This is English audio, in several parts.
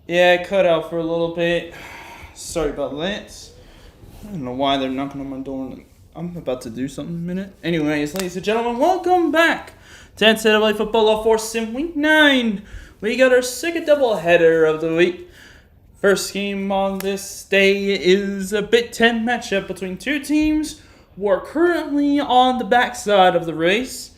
Yeah, it cut out for a little bit. Sorry about that. I don't know why they're knocking on my door. I'm about to do something in a minute. Anyways, ladies and gentlemen, welcome back to NCAA Football All 4 Sim Week 9. We got our second doubleheader of the week. First game on this day is a Big Ten matchup between two teams who are currently on the backside of the race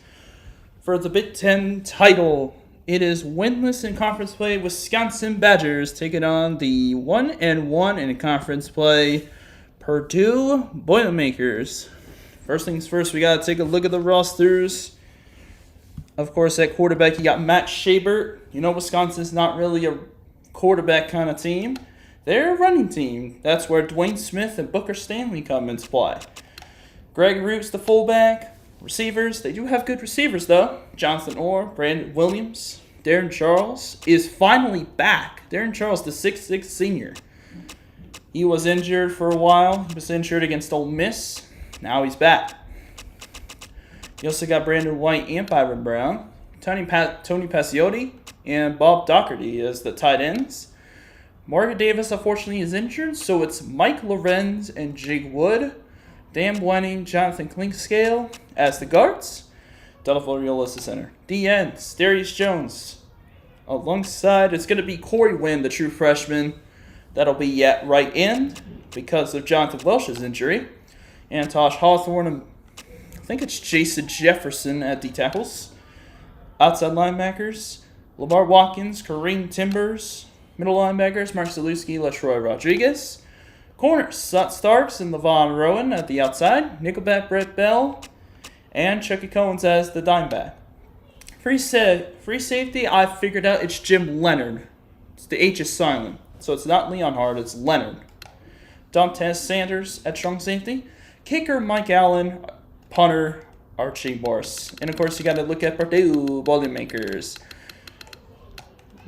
for the Big Ten title. It is winless in conference play Wisconsin Badgers taking on the 1-1 in conference play Purdue Boilermakers. First things first, we got to take a look at the rosters. Of course, at quarterback, you got Matt Shabert. You know Wisconsin's not really a quarterback kind of team. They're a running team. That's where Dwayne Smith and Booker Stanley come into play. Greg Root's the fullback. Receivers, they do have good receivers though. Jonathan Orr, Brandon Williams, Darren Charles is finally back. Darren Charles, the 6'6 senior. He was injured for a while. He was injured against Ole Miss. Now he's back. You also got Brandon White and Byron Brown. Tony Pasiotti and Bob Doherty as the tight ends. Morgan Davis, unfortunately, is injured, so it's Mike Lorenz and Jake Wood. Dan Blenning, Jonathan Clinkscale as the guards. Della Floriola as the center. The ends, Darius Jones. Alongside, it's going to be Corey Wynn, the true freshman. That'll be at right end because of Jonathan Welsh's injury. And Tosh Hawthorne, and I think it's Jason Jefferson at D tackles. Outside linebackers, Lamar Watkins, Kareem Timbers. Middle linebackers, Mark Zalewski, LaTroy Rodriguez. Corners, Sut Starks and Levon Rowan at the outside. Nickelback, Brett Bell. And Chucky Combs as the dime back. Free safety, I figured out it's Jim Leonard. The H is silent. So it's not Leon Hart, it's Leonard. Dantes Sanders at strong safety. Kicker, Mike Allen. Punter, Archie Morris. And of course, you got to look at Purdue Boilermakers.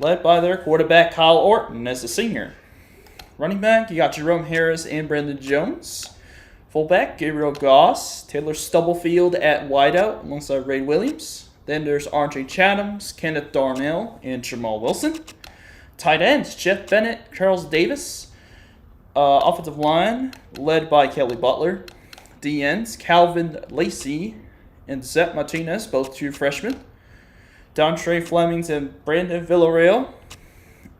Led by their quarterback, Kyle Orton, as a senior. Running back, you got Jerome Harris and Brandon Jones. Fullback, Gabriel Goss, Taylor Stubblefield at wideout alongside Ray Williams. Then there's R.J. Chathams, Kenneth Darnell, and Jamal Wilson. Tight ends, Jeff Bennett, Charles Davis. Offensive line, led by Kelly Butler. D ends, Calvin Lacey and Zep Martinez, both true freshmen. Dontre Flemings and Brandon Villarreal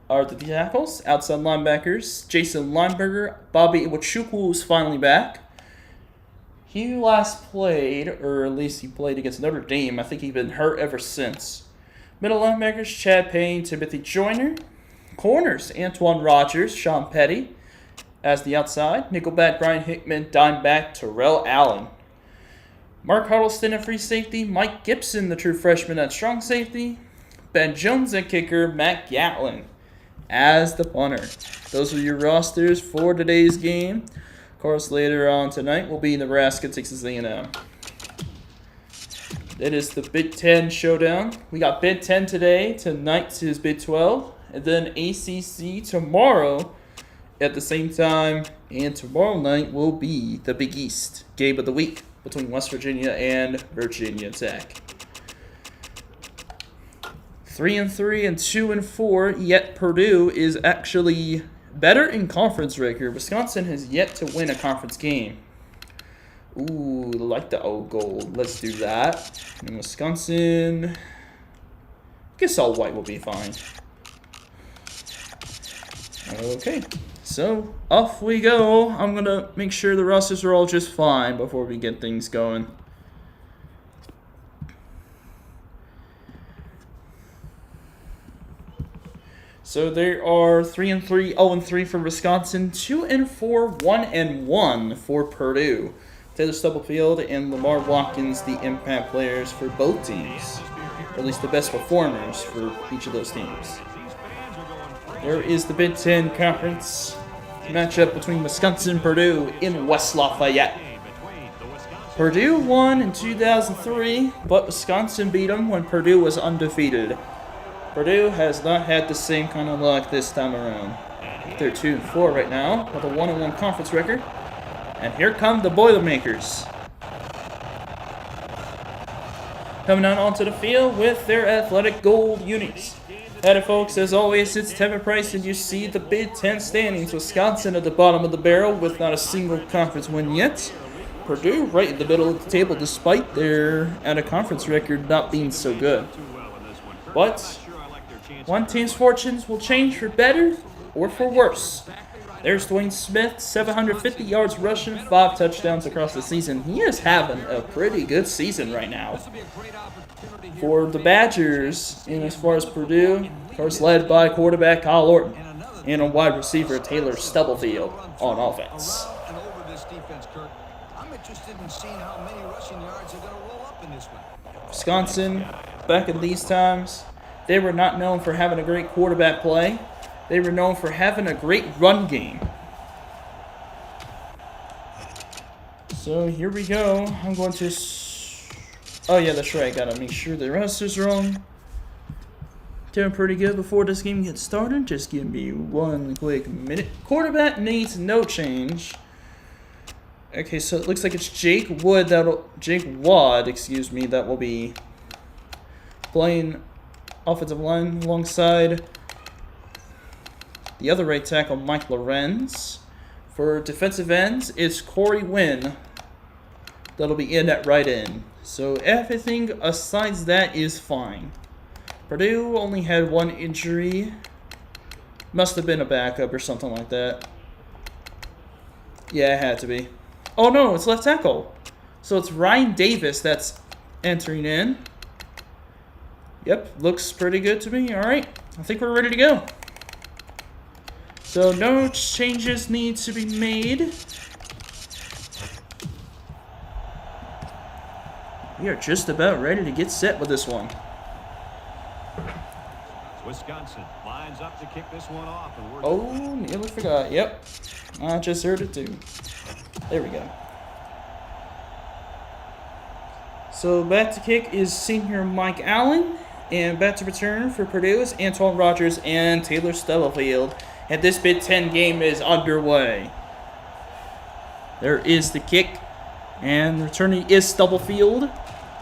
are the tackles. Outside linebackers, Jason Lineberger. Bobby Iwachukwu is finally back. He last played, or at least he played against Notre Dame. I think he's been hurt ever since. Middle linebackers, Chad Payne, Timothy Joyner. Corners, Antoine Rogers, Sean Petty as the outside. Nickelback, Brian Hickman. Dimeback, Terrell Allen. Mark Huddleston at free safety. Mike Gibson, the true freshman at strong safety. Ben Jones at kicker. Matt Gatlin as the punter. Those are your rosters for today's game. Of course, later on tonight will be Nebraska, Texas A&M. It is the Big Ten showdown. We got Big Ten today. Tonight is Big 12. And then ACC tomorrow at the same time. And tomorrow night will be the Big East game of the week between West Virginia and Virginia Tech. 3-3 and 2-4, yet Purdue is actually better in conference record. Wisconsin has yet to win a conference game. Ooh, like the old gold. Let's do that. And Wisconsin, I guess all white will be fine. Okay, so off we go. I'm going to make sure the rosters are all just fine before we get things going. So there are 3-3, 0-3 for Wisconsin, 2-4, 1-1 for Purdue. Taylor Stubblefield and Lamar Watkins, the impact players for both teams, or at least the best performers for each of those teams. There is the Big Ten Conference matchup between Wisconsin and Purdue in West Lafayette. Purdue won in 2003, but Wisconsin beat them when Purdue was undefeated. Purdue has not had the same kind of luck this time around. They're 2-4 right now with a 1-1 conference record. And here come the Boilermakers. Coming out onto the field with their athletic gold unis. Howdy folks, as always, it's Tevin Price, and you see the Big Ten standings. Wisconsin at the bottom of the barrel with not a single conference win yet. Purdue right in the middle of the table despite their out-of-conference record not being so good. But one team's fortunes will change for better or for worse. There's Dwayne Smith, 750 yards rushing, 5 touchdowns across the season. He is having a pretty good season right now. For the Badgers, and as far as Purdue, of course, led by quarterback Kyle Orton and a wide receiver Taylor Stubblefield on offense. Wisconsin, back in these times, they were not known for having a great quarterback play. They were known for having a great run game. So here we go. I'm going to... Oh yeah, that's right. I gotta make sure the roster's wrong. Doing pretty good before this game gets started. Just give me one quick minute. Quarterback needs no change. Okay, so it looks like it's Jake Wad, that will be playing offensive line alongside the other right tackle, Mike Lorenz. For defensive ends, it's Corey Wynn that'll be in at right end. So everything aside that is fine. Purdue only had one injury. Must have been a backup or something like that. Yeah, it had to be. Oh no, it's left tackle. So it's Ryan Davis that's entering in. Yep, looks pretty good to me. Alright, I think we're ready to go. So no changes need to be made. We are just about ready to get set with this one. Wisconsin lines up to kick this one off. Oh, nearly forgot. Yep. I just heard it too. There we go. So back to kick is senior Mike Allen. And back to return for Purdue is Antoine Rogers and Taylor Stubblefield. And this Big Ten game is underway. There is the kick. And the returning is Stubblefield.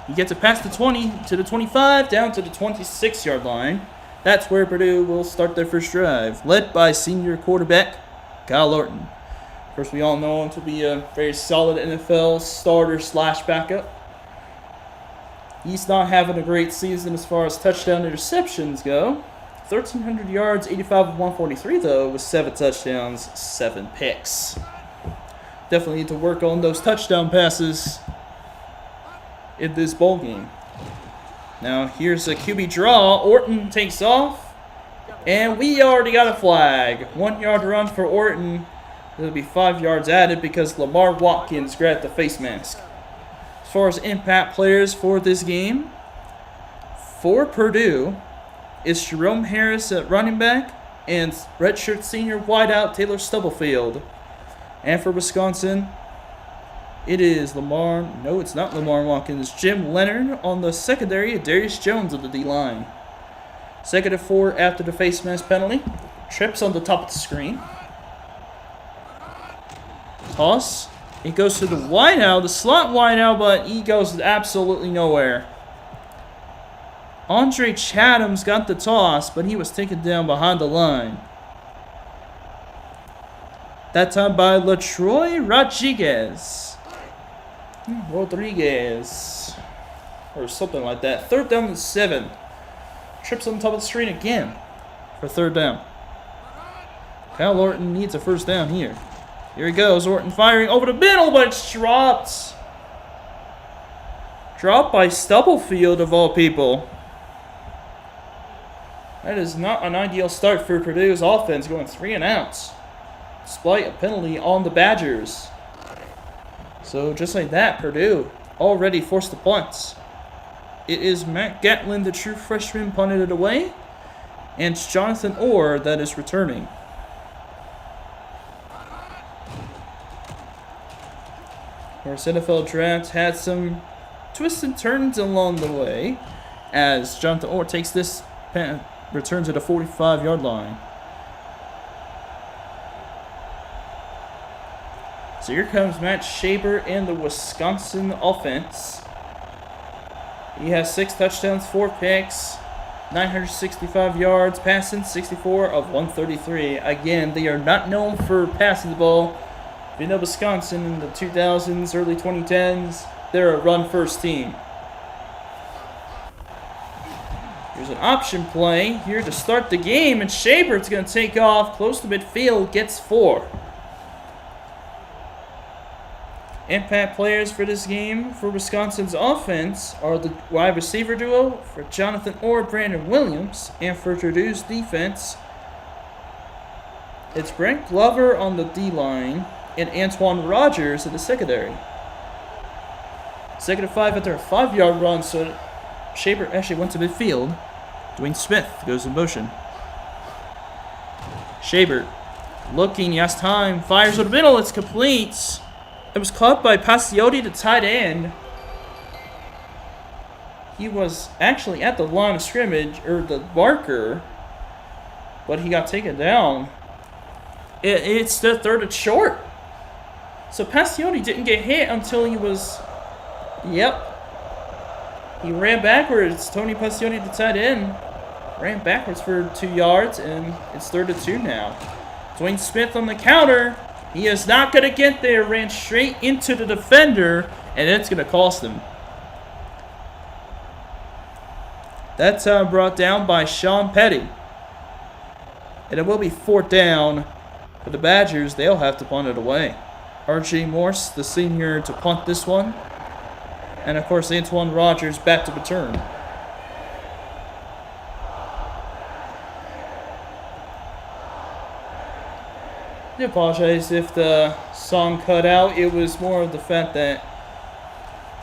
He gets it past the 20 to the 25, down to the 26-yard line. That's where Purdue will start their first drive, led by senior quarterback Kyle Orton. Of course, we all know him to be a very solid NFL starter / backup. He's not having a great season as far as touchdown interceptions go. 1,300 yards, 85 of 143, though, with 7 touchdowns, 7 picks. Definitely need to work on those touchdown passes in this bowl game. Now, here's a QB draw. Orton takes off, and we already got a flag. 1-yard run for Orton. There'll be 5 yards added because Lamar Watkins grabbed the face mask. As far as impact players for this game, for Purdue, it's Jerome Harris at running back and redshirt senior wideout Taylor Stubblefield. And for Wisconsin, it is Lamar. No, it's not Lamar Watkins. Jim Leonard on the secondary. Darius Jones of the D-line. 2nd and 4 after the face mask penalty. Trips on the top of the screen. Toss. It goes to the wideout, the slot wideout, but he goes absolutely nowhere. Andre Chatham's got the toss, but he was taken down behind the line. That time by LaTroy Rodriguez. Or something like that. 3rd down and 7. Trips on top of the screen again for 3rd down. Kyle Orton needs a 1st down here. Here he goes. Orton firing over the middle, but it's dropped. Dropped by Stubblefield, of all people. That is not an ideal start for Purdue's offense, going 3 and outs, despite a penalty on the Badgers. So just like that, Purdue already forced the punts. It is Matt Gatlin, the true freshman, punted it away, and it's Jonathan Orr that is returning. Of course, NFL draft had some twists and turns along the way, as Jonathan Orr takes this return to the 45-yard line. So here comes Matt Shaber in the Wisconsin offense. He has 6 touchdowns, 4 picks. 965 yards passing, 64 of 133. Again, they are not known for passing the ball. If you know Wisconsin in the 2000s, early 2010s, they're a run-first team. Here's an option play here to start the game, and Shabert's going to take off close to midfield, gets 4. Impact players for this game for Wisconsin's offense are the wide receiver duo for Jonathan Orr, Brandon Williams, and for Purdue's defense, it's Brent Glover on the D-line and Antoine Rogers in the secondary. 2nd and 5 after a 5-yard run, so Shaber actually went to midfield. Dwayne Smith goes in motion. Shaber looking, he has time, fires to the middle, it's complete. It was caught by Pasiotti, the tight end. He was actually at the line of scrimmage, or the marker, but he got taken down. It's the 3rd and short. So Pasiotti didn't get hit until he was, he ran backwards. Tony Pasiotti, the tight end, ran backwards for 2 yards, and it's 3rd and 2 now. Dwayne Smith on the counter. He is not going to get there. Ran straight into the defender, and it's going to cost him. That time brought down by Sean Petty. And it will be 4th down for the Badgers. They'll have to punt it away. R.J. Morse, the senior, to punt this one. And, of course, Antoine Rogers back to return. I apologize if the song cut out. It was more of the fact that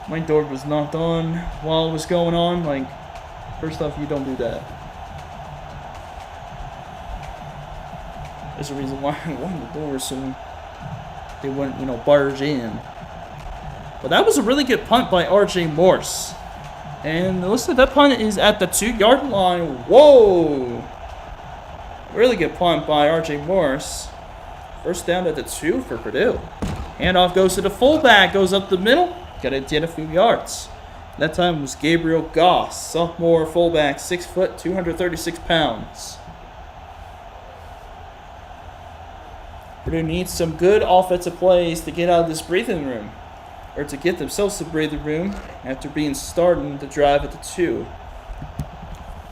my door was knocked on while it was going on. Like, first off, you don't do that. There's a reason why I wanted the door so they wouldn't, barge in. But that was a really good punt by R.J. Morse. And listen, that punt is at the 2-yard line. Whoa! Really good punt by R.J. Morse. 1st down at the 2 for Purdue. Handoff goes to the fullback, goes up the middle. Got to get a few yards. That time was Gabriel Goss, sophomore fullback, 6 foot, 236 pounds. Purdue needs some good offensive plays to get out of this breathing room, or to get themselves to breathing room after being starting the drive at the 2.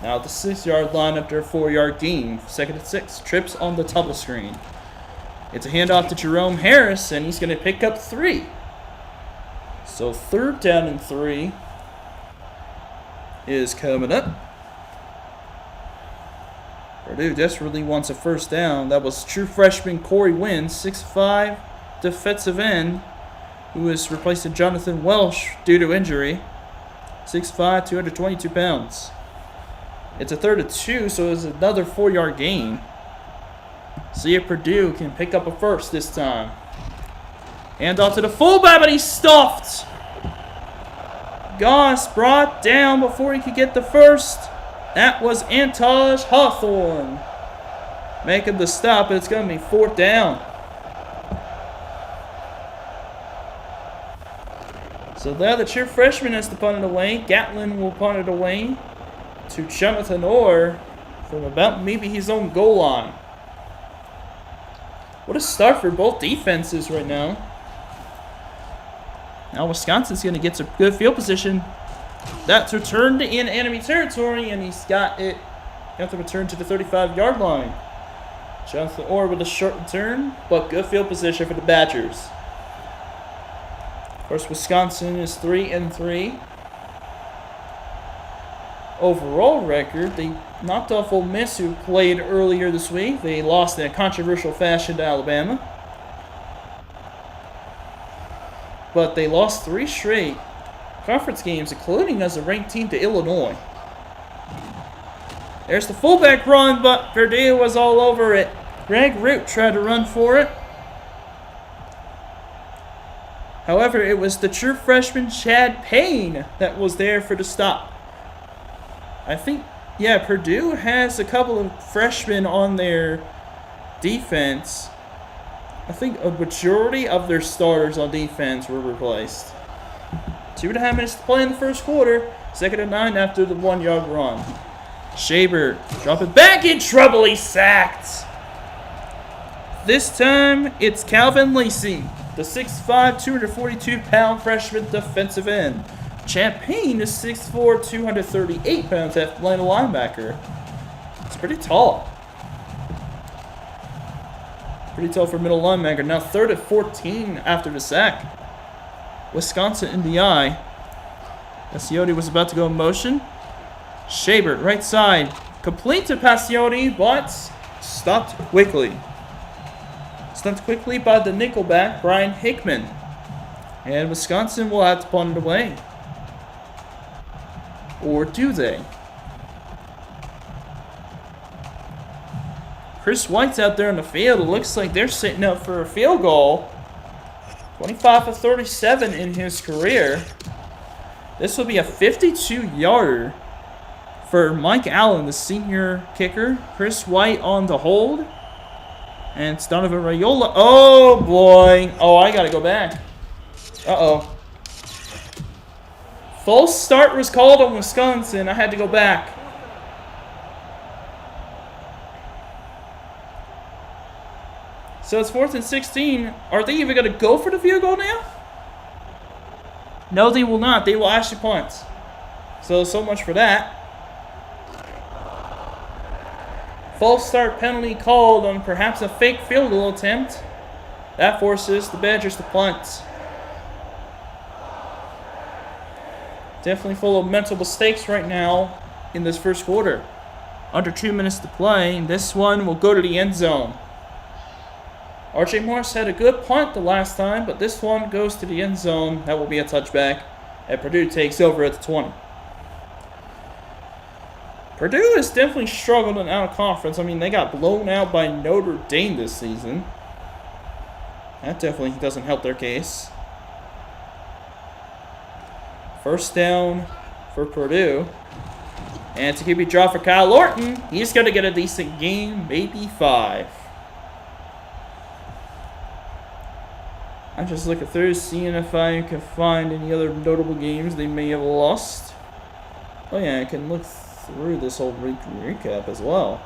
Now at the 6-yard line after a 4-yard gain. 2nd and 6. Trips on the double screen. It's a handoff to Jerome Harris, and he's going to pick up 3. So 3rd down and 3 is coming up. Purdue desperately wants a 1st down. That was true freshman Corey Wynn, 6'5", defensive end, who is replacing Jonathan Welsh due to injury. 6'5", 222 pounds. It's a 3rd and 2, so it's another 4-yard gain. See if Purdue can pick up a 1st this time. Hand off to the fullback, but he's stuffed. Goss brought down before he could get the 1st. That was Antaj Hawthorne making the stop, and it's going to be 4th down. So now the true freshman has to punt it away. Gatlin will punt it away to Jonathan Orr from about maybe his own goal line. What a start for both defenses right now. Now Wisconsin's going to get some good field position. That's returned in enemy territory, and he's got it. Have to return to the 35-yard line. Jonathan Orr with a short return, but good field position for the Badgers. Of course, Wisconsin is 3-3. Overall record, they knocked off Ole Miss, who played earlier this week. They lost in a controversial fashion to Alabama. But they lost 3 straight conference games, including as a ranked team to Illinois. There's the fullback run, but Purdue was all over it. Greg Root tried to run for it. However, it was the true freshman Chad Payne that was there for the stop. I think, Purdue has a couple of freshmen on their defense. I think a majority of their starters on defense were replaced. 2.5 minutes to play in the 1st quarter. 2nd and 9 after the 1-yard run. Shaber, drop it back in trouble. He's sacked. This time, it's Calvin Lacey, the 6'5", 242-pound freshman defensive end. Champagne is 6'4", 238 pounds athletic linebacker. It's pretty tall. Pretty tall for middle linebacker. Now 3rd and 14 after the sack. Wisconsin in the eye. Pasiotti was about to go in motion. Shaber, right side. Complete to Pasiotti, but stopped quickly. Stopped quickly by the nickelback, Brian Hickman. And Wisconsin will have to punt it away. Or do they? Chris White's out there in the field. It looks like they're setting up for a field goal. 25 of 37 in his career. This will be a 52-yarder for Mike Allen, the senior kicker. Chris White on the hold. And it's Donovan Raiola. Oh, boy. Oh, I got to go back. Uh-oh. False start was called on Wisconsin. I had to go back. So it's 4th and 16. Are they even going to go for the field goal now? No, they will not. They will actually punt. So much for that. False start penalty called on perhaps a fake field goal attempt. That forces the Badgers to punt. Definitely full of mental mistakes right now in this first quarter. Under 2 minutes to play. This one will go to the end zone. R.J. Morris had a good punt the last time, but this one goes to the end zone. That will be a touchback. And Purdue takes over at the 20. Purdue has definitely struggled in out of conference. I mean, they got blown out by Notre Dame this season. That definitely doesn't help their case. First down for Purdue. And it's a QB draw for Kyle Lorton. He's going to get a decent game, maybe 5. I'm just looking through, seeing if I can find any other notable games they may have lost. Oh yeah, I can look through this whole recap as well.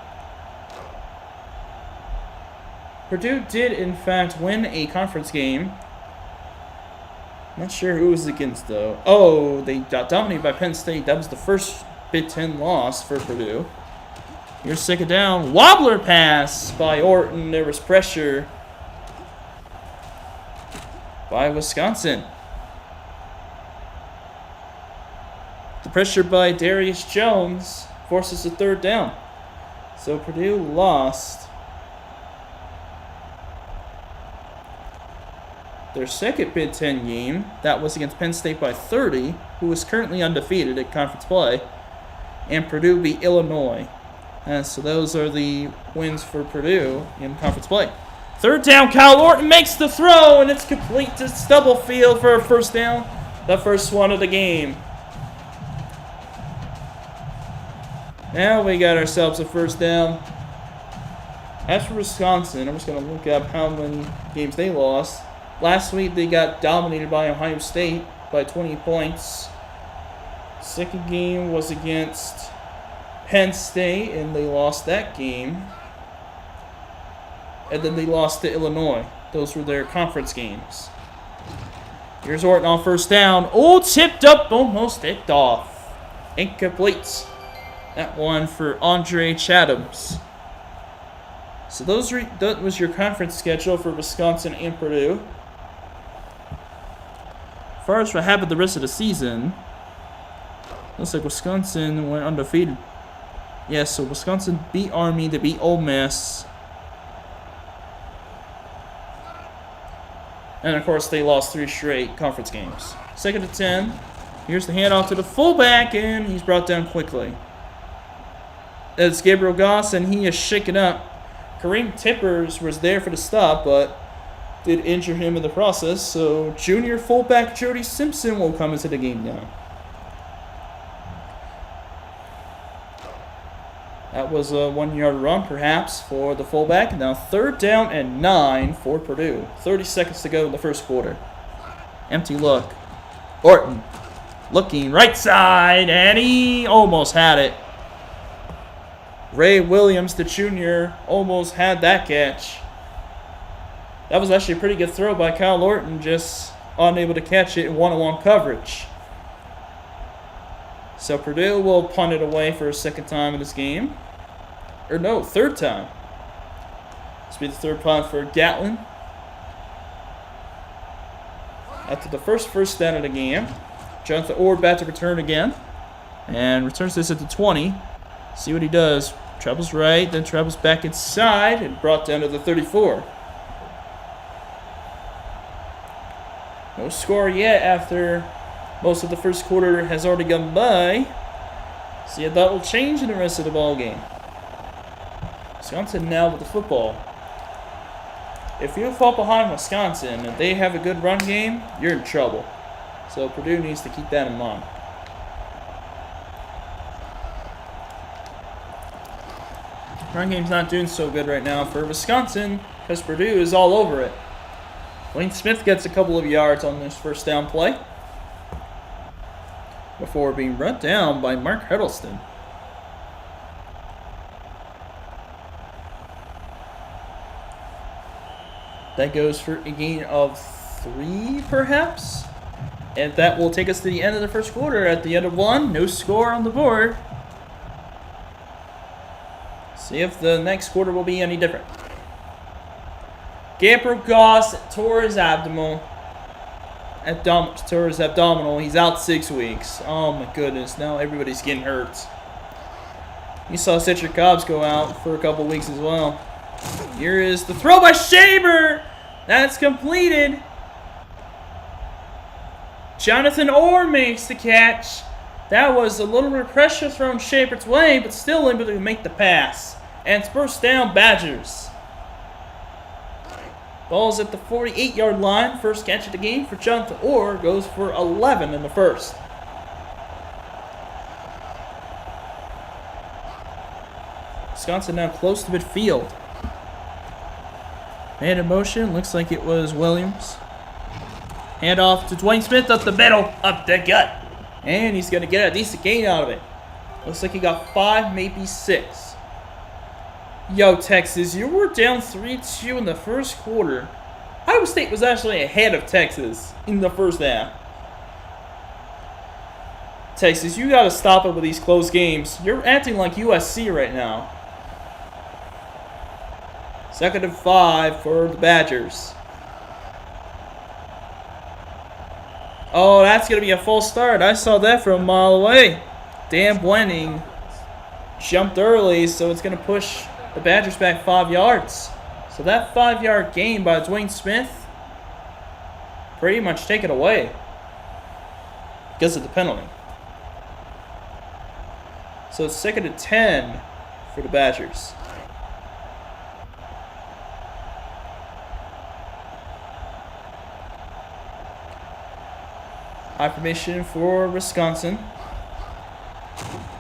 Purdue did, in fact, win a conference game. Not sure who it was against, though. Oh, they got dominated by Penn State. That was the first Big Ten loss for Purdue. Here's 2nd down. Wobbler pass by Orton. There was pressure by Wisconsin. The pressure by Darius Jones forces a 3rd down. So Purdue lost their second Big Ten game. That was against Penn State by 30, who is currently undefeated at conference play. And Purdue beat Illinois. So those are the wins for Purdue in conference play. 3rd down, Kyle Lorton makes the throw, and it's complete to Stubblefield for a 1st down. The first one of the game. Now we got ourselves a 1st down. As for Wisconsin, I'm just going to look up how many games they lost. Last week they got dominated by Ohio State by 20 points. Second game was against Penn State, and they lost that game. And then they lost to Illinois. Those were their conference games. Here's Orton on 1st down. Oh, tipped up, almost picked off. Incomplete. That one for Andre Chathams. So that was your conference schedule for Wisconsin and Purdue. As far as what happened the rest of the season, looks like Wisconsin went undefeated. Yeah, so Wisconsin beat Army, they beat Ole Miss. And, of course, they lost 3 straight conference games. 2nd and 10. Here's the handoff to the fullback, and he's brought down quickly. It's Gabriel Goss, and he is shaken up. Kareem Tippers was there for the stop, but did injure him in the process. So, junior fullback Jody Simpson will come into the game now. That was a 1-yard run, perhaps, for the fullback. Now 3rd down and 9 for Purdue. 30 seconds to go in the first quarter. Empty look. Orton looking right side, and he almost had it. Ray Williams, the junior, almost had that catch. That was actually a pretty good throw by Kyle Orton, just unable to catch it in one-on-one coverage. So Purdue will punt it away for a second time in this game. Or no, third time. This will be the third punt for Gatlin. After the first down of the game, Jonathan Orr back to return again. And returns this at the 20. See what he does. Travels right, then travels back inside and brought down to the 34. No score yet after most of the first quarter has already gone by. See if that will change in the rest of the ball game. Wisconsin now with the football. If you fall behind Wisconsin and they have a good run game, you're in trouble. So Purdue needs to keep that in mind. Run game's not doing so good right now for Wisconsin because Purdue is all over it. Wayne Smith gets a couple of yards on this first down play before being run down by Mark Huddleston. That goes for a gain of 3, perhaps? And that will take us to the end of the first quarter. At the end of 1, no score on the board. See if the next quarter will be any different. Gabriel Goss tore his abdominal. He's out 6 weeks. Oh my goodness. Now everybody's getting hurt. You saw Cedric Cobbs go out for a couple weeks as well. Here is the throw by Shaber. That's completed. Jonathan Orr makes the catch. That was a little bit of pressure thrown Shaper's way, but still able to make the pass. And it's first down, Badgers. Ball's at the 48-yard line. First catch of the game for Jonathan Orr. Goes for 11 in the first. Wisconsin now close to midfield. Man in motion. Looks like it was Williams. Hand off to Dwayne Smith up the middle. Up the gut. And he's going to get a decent gain out of it. Looks like he got 5, maybe 6. Yo, Texas, you were down 3-2 in the first quarter. Iowa State was actually ahead of Texas in the first half. Texas, you got to stop it with these close games. You're acting like USC right now. 2nd and 5 for the Badgers. Oh, that's going to be a full start. I saw that from a mile away. Dan Blenning jumped early, so it's going to push the Badgers back 5 yards. So that 5-yard gain by Dwayne Smith pretty much taken away because of the penalty. So it's 2nd and 10 for the Badgers. High formation for Wisconsin.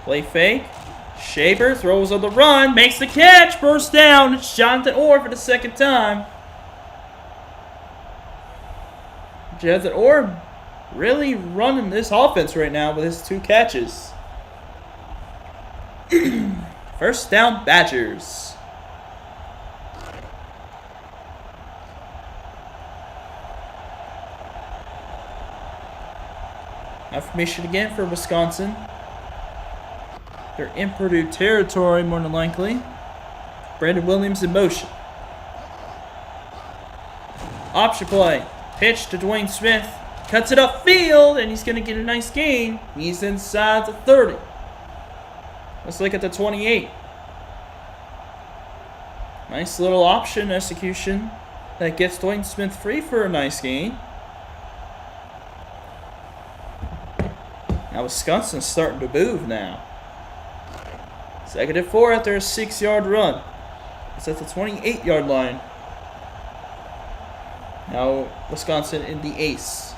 Play fake. Shaper throws on the run, makes the catch, first down. It's Jonathan Orr for the second time. Jonathan Orr really running this offense right now with his 2 catches. First down, Badgers. Affirmation again for Wisconsin. They're in Purdue territory, more than likely. Brandon Williams in motion. Option play. Pitch to Dwayne Smith. Cuts it upfield, and he's going to get a nice gain. He's inside the 30. Let's look at the 28. Nice little option execution that gets Dwayne Smith free for a nice gain. Now Wisconsin's starting to move now. 2nd and 4 after a 6-yard run. It's at the 28-yard line. Now Wisconsin in the ace.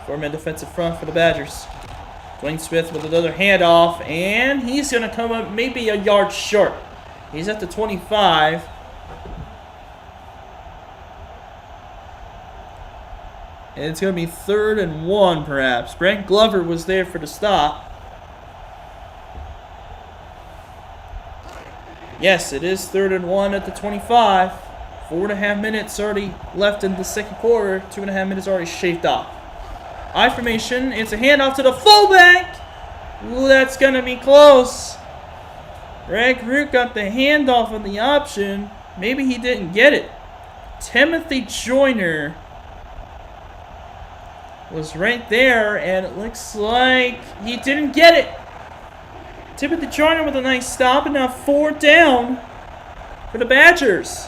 4-man defensive front for the Badgers. Dwayne Smith with another handoff, and he's going to come up maybe a yard short. He's at the 25. And it's going to be 3rd and 1, perhaps. Brent Glover was there for the stop. Yes, it is 3rd and 1 at the 25. 4.5 minutes already left in the second quarter. 2.5 minutes already shaved off. I formation. It's a handoff to the fullback. Ooh, that's going to be close. Greg Root got the handoff on the option. Maybe he didn't get it. Timothy Joyner was right there, and it looks like he didn't get it. Timothy Joyner with a nice stop, and now 4th down for the Badgers.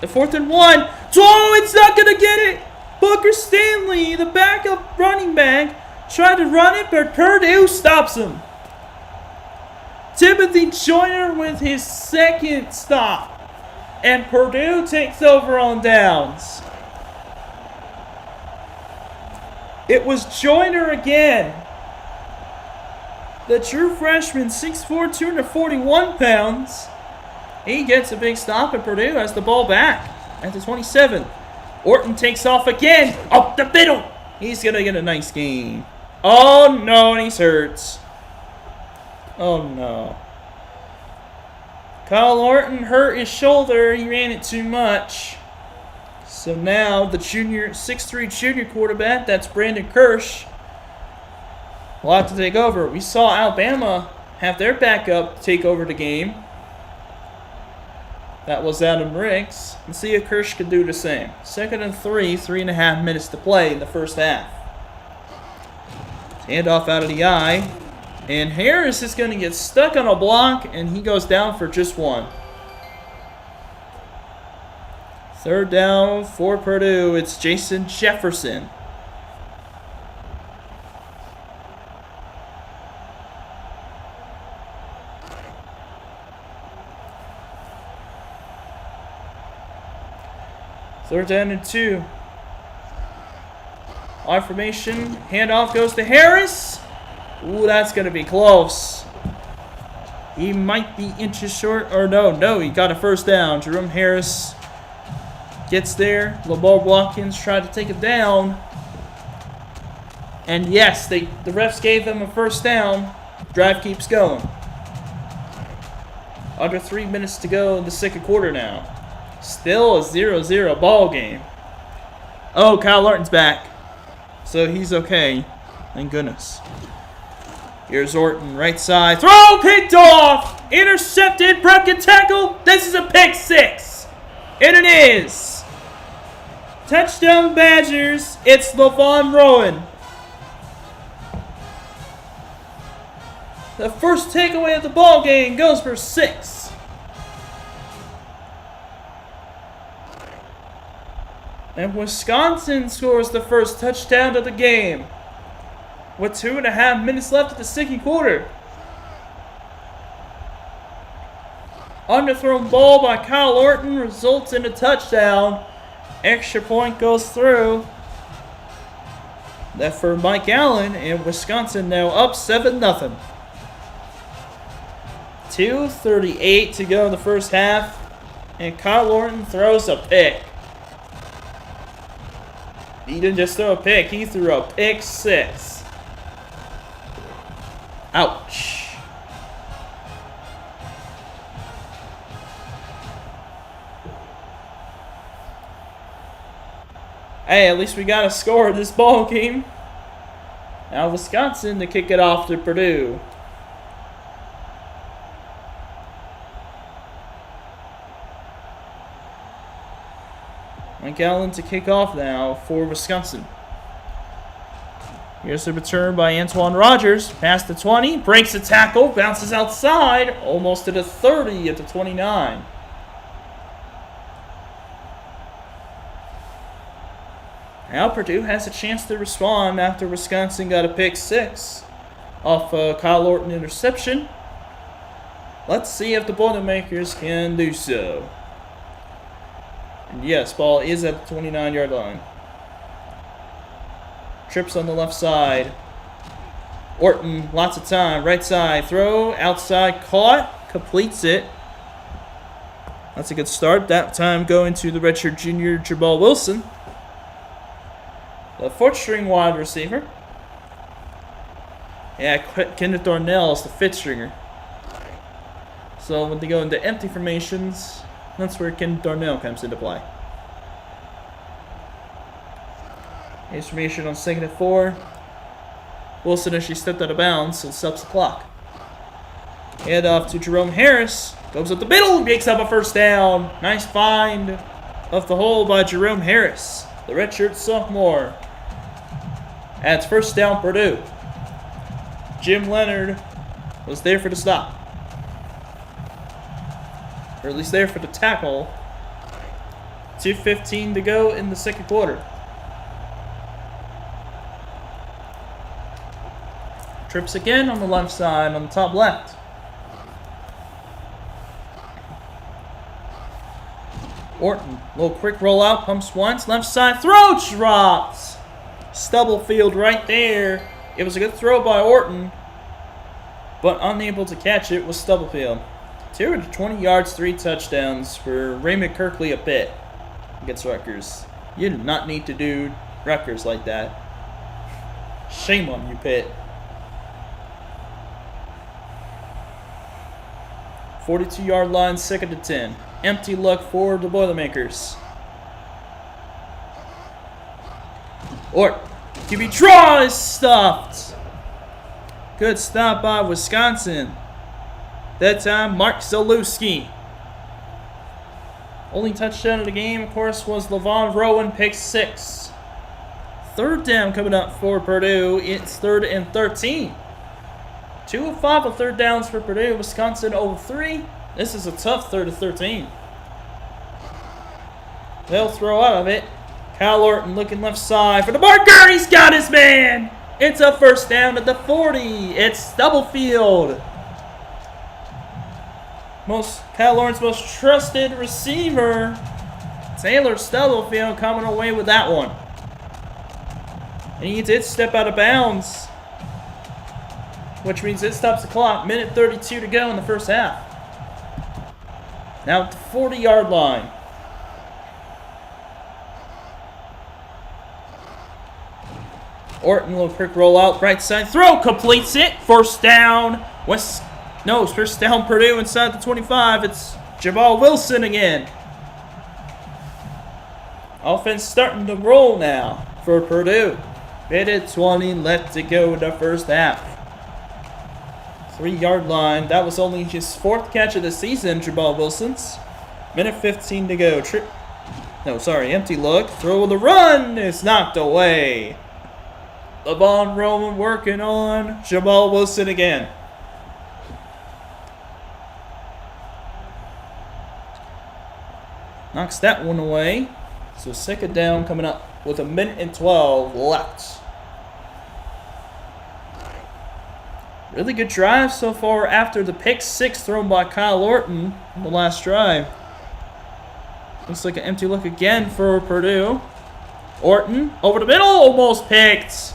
The 4th and 1. Oh, it's not going to get it. Booker Stanley, the backup running back, tried to run it, but Purdue stops him. Timothy Joyner with his 2nd stop. And Purdue takes over on downs. It was Joyner again. The true freshman, 6'4", 241 pounds. He gets a big stop, and Purdue has the ball back at the 27. Orton takes off again. Up the middle. He's going to get a nice gain. Oh, no, and he's hurt. Oh, no. Kyle Orton hurt his shoulder. He ran it too much. So now the 6'3" junior quarterback, that's Brandon Kirsch, will have to take over. We saw Alabama have their backup take over the game. That was Adam Riggs. Let's see if Kirsch can do the same. 2nd and 3, 3.5 minutes to play in the first half. Handoff out of the eye. And Harris is going to get stuck on a block, and he goes down for just 1. 3rd down for Purdue. It's Jason Jefferson. Third down and 2. I formation. Handoff goes to Harris. Ooh, that's going to be close. He might be inches short. Or no, he got a first down. Jerome Harris gets there. Lamar Watkins tried to take it down. And yes, the refs gave them a first down. Drive keeps going. Under 3 minutes to go in the second quarter now. Still a 0-0 ball game. Oh, Kyle Orton's back. So he's okay. Thank goodness. Here's Orton, right side. Throw picked off. Intercepted. Broken tackle. This is a pick 6. And it is. Touchdown Badgers. It's LaVon Rowan. The first takeaway of the ball game goes for 6. And Wisconsin scores the first touchdown of the game with 2.5 minutes left of the second quarter. Underthrown ball by Kyle Orton results in a touchdown. Extra point goes through. That for Mike Allen, and Wisconsin now up 7-0. 2:38 to go in the first half, and Kyle Orton throws a pick. He didn't just throw a pick, he threw a pick 6. Ouch. Hey, at least we got a score in this ball game. Now Wisconsin to kick it off to Purdue. Mike Allen to kick off now for Wisconsin. Here's the return by Antoine Rogers. Past the 20, breaks the tackle, bounces outside, almost to the 30 at the 29. Now Purdue has a chance to respond after Wisconsin got a pick 6 off Kyle Orton interception. Let's see if the Boilermakers can do so. And yes, ball is at the 29-yard line. Trips on the left side. Orton, lots of time. Right side, throw, outside, caught, completes it. That's a good start. That time going to the redshirt junior, Jabal Wilson. The fourth-string wide receiver. Yeah, Kenneth Darnell is the fifth stringer. So when they go into empty formations, that's where Ken Darnell comes into play. Ace formation on 2nd and 4. Wilson actually stepped out of bounds, so stops the clock. Hand off to Jerome Harris. Goes up the middle, makes up a first down. Nice find of the hole by Jerome Harris, the redshirt sophomore. And it's first down Purdue. Jim Leonard was there for the stop. Or at least there for the tackle. 2:15 to go in the second quarter. Trips again on the left side, on the top left. Orton, little quick rollout, pumps once, left side, throw drops. Stubblefield right there. It was a good throw by Orton, but unable to catch it was Stubblefield. 220 yards, 3 touchdowns for Raymond Kirkley a bit against Rutgers. You do not need to do Rutgers like that. Shame on you, Pitt. 42-yard line, 2nd and 10. Empty look for the Boilermakers. Or QB draw is stuffed. Good stop by Wisconsin. That time, Mark Zalewski. Only touchdown of the game, of course, was Levon Rowan, pick 6. 3rd down coming up for Purdue. It's 3rd and 13. 2 of 5 on 3rd downs for Purdue. Wisconsin 0-3. This is a tough 3rd and 13. They'll throw out of it. Kyle Orton looking left side for the marker. He's got his man. It's a first down at the 40. It's Stubblefield. Kyle Orton's most trusted receiver, Taylor Stubblefield, coming away with that one. And he did step out of bounds, which means it stops the clock. Minute 32 to go in the first half. Now at the 40-yard line. Orton, little quick rollout, right side throw, completes it. First down, first down Purdue inside the 25. It's Jabal Wilson again. Offense starting to roll now for Purdue. Minute 20 left to go in the first half. 3-yard line. That was only his 4th catch of the season, Jabal Wilson's. Minute 15 to go. Empty look. Throw with the run. It's knocked away. Levon Rowan working on Jabal Wilson again. Knocks that one away. So 2nd down coming up with 1:12 left. Really good drive so far after the pick 6 thrown by Kyle Orton in the last drive. Looks like an empty look again for Purdue. Orton over the middle, almost picked.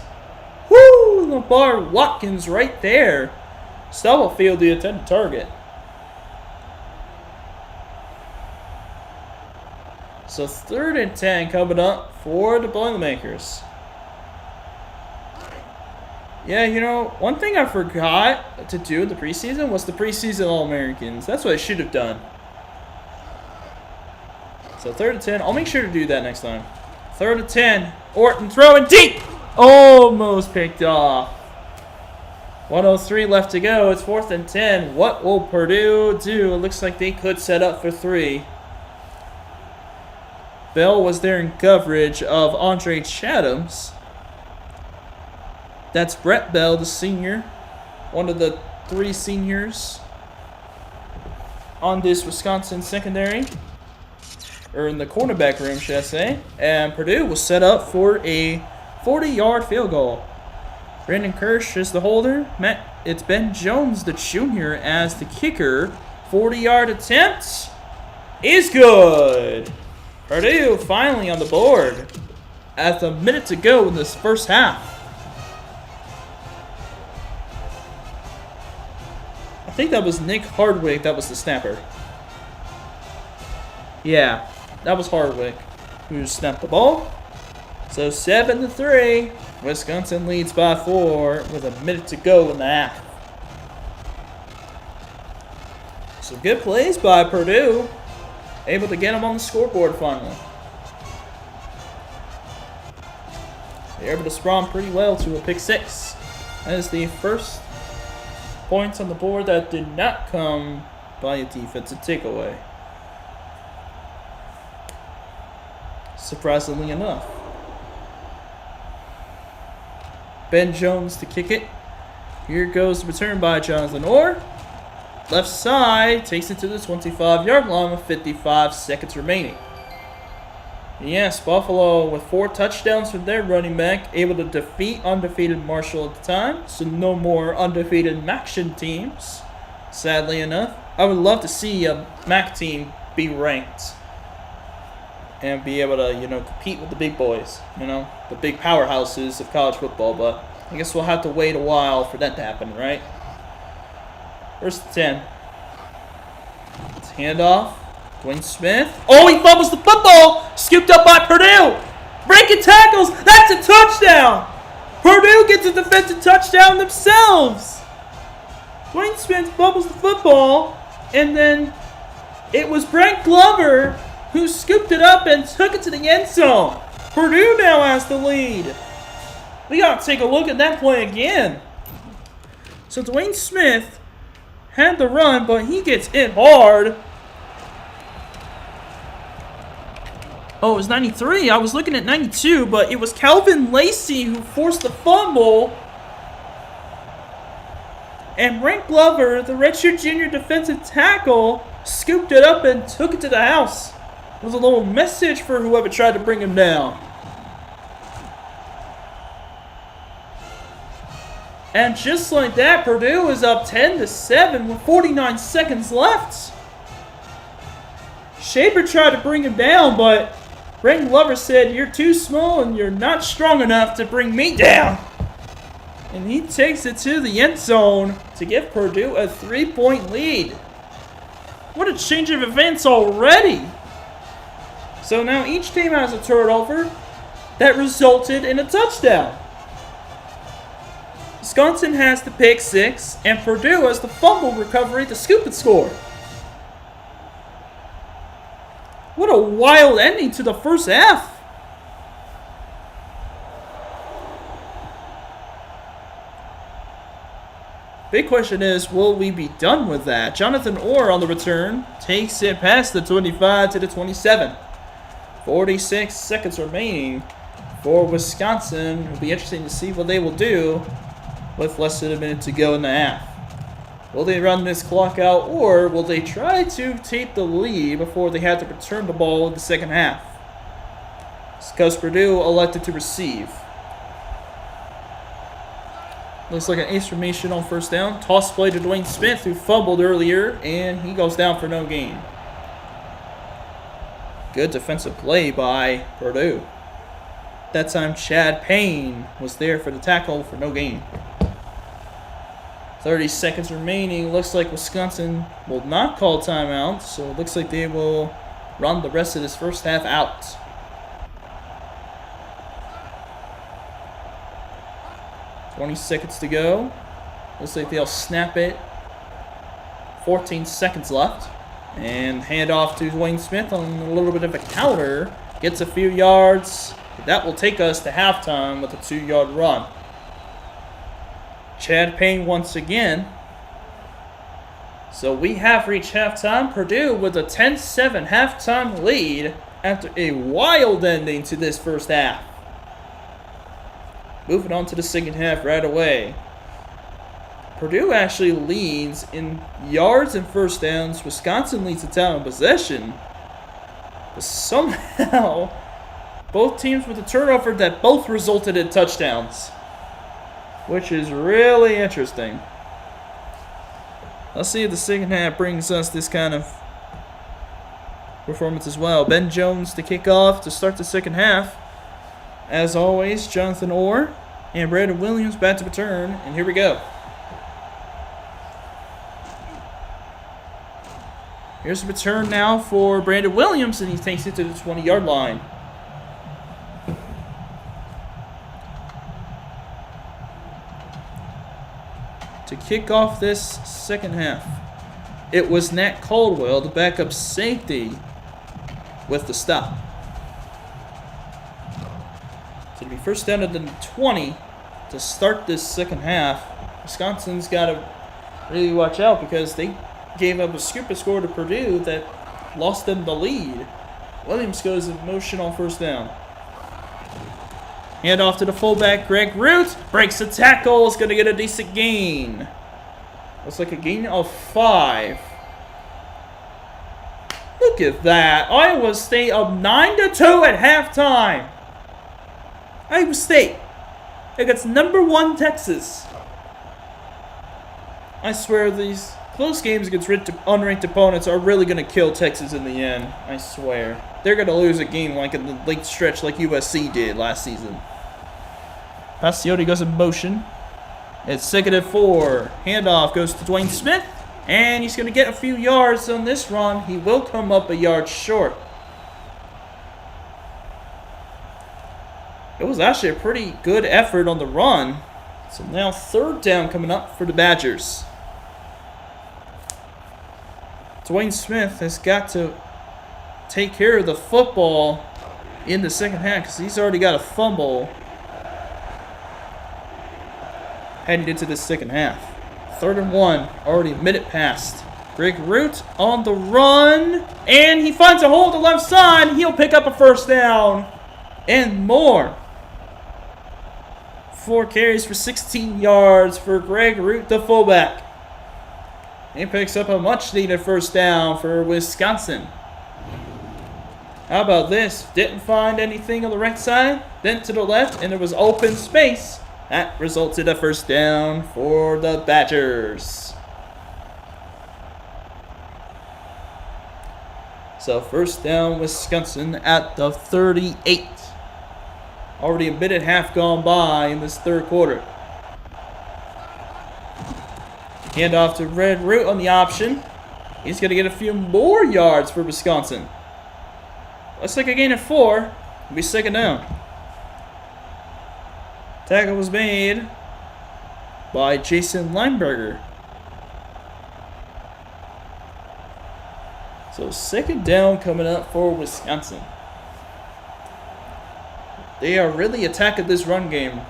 Woo! Lamar Watkins right there. Stubblefield, the intended target. So 3rd and 10 coming up for the Boilermakers. Yeah, one thing I forgot to do in the preseason was the preseason All-Americans. That's what I should have done. So 3rd and 10. I'll make sure to do that next time. 3rd and 10. Orton throwing deep. Almost picked off. 1:03 left to go. It's 4th and 10. What will Purdue do? It looks like they could set up for 3. Bell was there in coverage of Andre Chathams. That's Brett Bell, the senior. One of the 3 seniors on this Wisconsin secondary. Or in the cornerback room, should I say. And Purdue was set up for a 40-yard field goal. Brandon Kirsch is the holder. It's Ben Jones, the junior, as the kicker. 40-yard attempt is good. Purdue finally on the board at a minute to go in this first half. I think that was Nick Hardwick that was the snapper. Yeah, that was Hardwick who snapped the ball. So 7-3. Wisconsin leads by 4 with a minute to go in the half. Some good plays by Purdue. Able to get them on the scoreboard finally. They're able to spawn pretty well to a pick 6. That is the first points on the board that did not come by a defensive takeaway. Surprisingly enough. Ben Jones to kick it. Here goes the return by Jonathan Orr. Left side takes it to the 25-yard line with 55 seconds remaining. Yes, Buffalo with 4 touchdowns from their running back, able to defeat undefeated Marshall at the time. So no more undefeated MACtion teams, sadly enough. I would love to see a MAC team be ranked and be able to, compete with the big boys, the big powerhouses of college football. But I guess we'll have to wait a while for that to happen, right? First and 10. It's handoff. Dwayne Smith. Oh, he fumbles the football. Scooped up by Purdue. Breaking tackles. That's a touchdown. Purdue gets a defensive touchdown themselves. Dwayne Smith fumbles the football. And then it was Brent Glover who scooped it up and took it to the end zone. Purdue now has the lead. We got to take a look at that play again. So Dwayne Smith had the run, but he gets hit hard. Oh, it was 93. I was looking at 92, but it was Calvin Lacey who forced the fumble. And Brent Glover, the redshirt junior defensive tackle, scooped it up and took it to the house. It was a little message for whoever tried to bring him down. And just like that, Purdue is up 10-7 with 49 seconds left. Shaper tried to bring him down, but Brent Glover said, "You're too small and you're not strong enough to bring me down." And he takes it to the end zone to give Purdue a 3-point lead. What a change of events already. So now each team has a turnover that resulted in a touchdown. Wisconsin has the pick 6, and Purdue has the fumble recovery to scoop and score. What a wild ending to the first half. Big question is, will we be done with that? Jonathan Orr on the return takes it past the 25 to the 27. 46 seconds remaining for Wisconsin. It'll be interesting to see what they will do with less than a minute to go in the half. Will they run this clock out, or will they try to take the lead before they have to return the ball in the second half? It's because Purdue elected to receive. Looks like an ace formation on first down. Toss play to Dwayne Smith, who fumbled earlier, and he goes down for no gain. Good defensive play by Purdue. That time Chad Payne was there for the tackle for no gain. 30 seconds remaining. Looks like Wisconsin will not call timeout, so it looks like they will run the rest of this first half out. $20 seconds to go. Looks like they'll snap it. 14 seconds left. And hand off to Dwayne Smith on a little bit of a counter. Gets a few yards. That will take us to halftime with a 2-yard run. Chad Payne once again. So we have reached halftime. Purdue with a 10-7 halftime lead after a wild ending to this first half. Moving on to the second half right away. Purdue actually leads in yards and first downs. Wisconsin leads the time in possession. But somehow, both teams with a turnover that both resulted in touchdowns, which is really interesting. Let's see if the second half brings us this kind of performance as well. Ben Jones to kick off to start the second half. As always, Jonathan Orr and Brandon Williams back to return. And here we go. Here's the return now for Brandon Williams, and he takes it to the 20-yard line. To kick off this second half. it was Nat Caldwell, the backup safety, with the stop. So it'll be first down at the 20 to start this second half. Wisconsin's got to really watch out because they gave up a stupid score to Purdue that lost them the lead. Williams goes in motion on first down. Hand off to the fullback, Greg Root. Breaks the tackle. Is going to get a decent gain. Looks like a gain of 5. Look at that. Iowa State up 9-2 at halftime. Iowa State against number 1 Texas. I swear these close games against unranked opponents are really going to kill Texas in the end. I swear. They're going to lose a game like in the late stretch like USC did last season. Pacioti goes in motion. It's 2nd and 4. Handoff goes to Dwayne Smith. And he's going to get a few yards on this run. He will come up a yard short. It was actually a pretty good effort on the run. So now 3rd down coming up for the Badgers. Dwayne Smith has got to take care of the football in the second half because he's already got a fumble heading into the second half. 3rd and 1, already a minute past. Greg Root on the run, and he finds a hole to the left side. He'll pick up a first down and more. 4 carries for 16 yards for Greg Root, the fullback. He picks up a much-needed first down for Wisconsin. How about this? Didn't find anything on the right side, then to the left, and there was open space. That resulted in a first down for the Badgers. So first down, Wisconsin at the 38. Already a minute and a half gone by in this 3rd quarter. Hand off to Red Root on the option. He's going to get a few more yards for Wisconsin. Looks like a gain of 4. It'll be 2nd down. Tackle was made by Jason Lineberger. So 2nd down coming up for Wisconsin. They are really attacking this run game.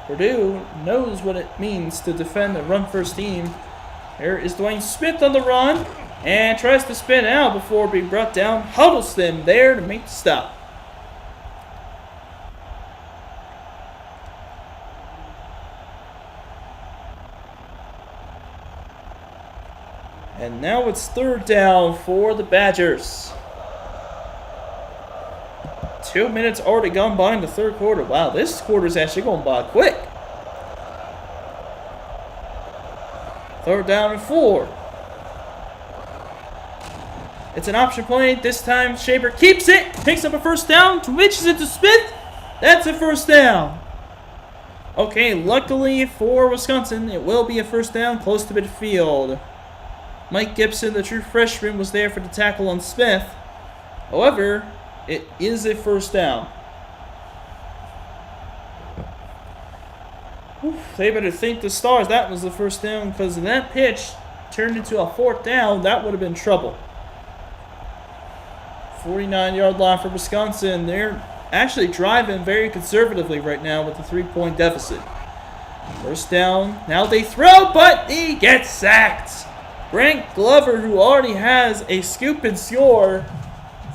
Purdue knows what it means to defend a run-first team. Here is Dwayne Smith on the run and tries to spin out before being brought down. Huddleston there to make the stop. And now it's 3rd down for the Badgers. 2 minutes already gone by in the 3rd quarter. Wow, this quarter's actually going by quick. 3rd down and 4. It's an option play. This time, Shaver keeps it. Picks up a first down. Twitches it to Smith. That's a first down. Okay, luckily for Wisconsin, it will be a first down close to midfield. Mike Gibson, the true freshman, was there for the tackle on Smith. However, it is a first down. They better thank the stars that was the first down because if that pitch turned into a 4th down, that would have been trouble. 49-yard line for Wisconsin. They're actually driving very conservatively right now with a 3-point deficit. First down. Now they throw, but he gets sacked. Brent Glover, who already has a scoop and score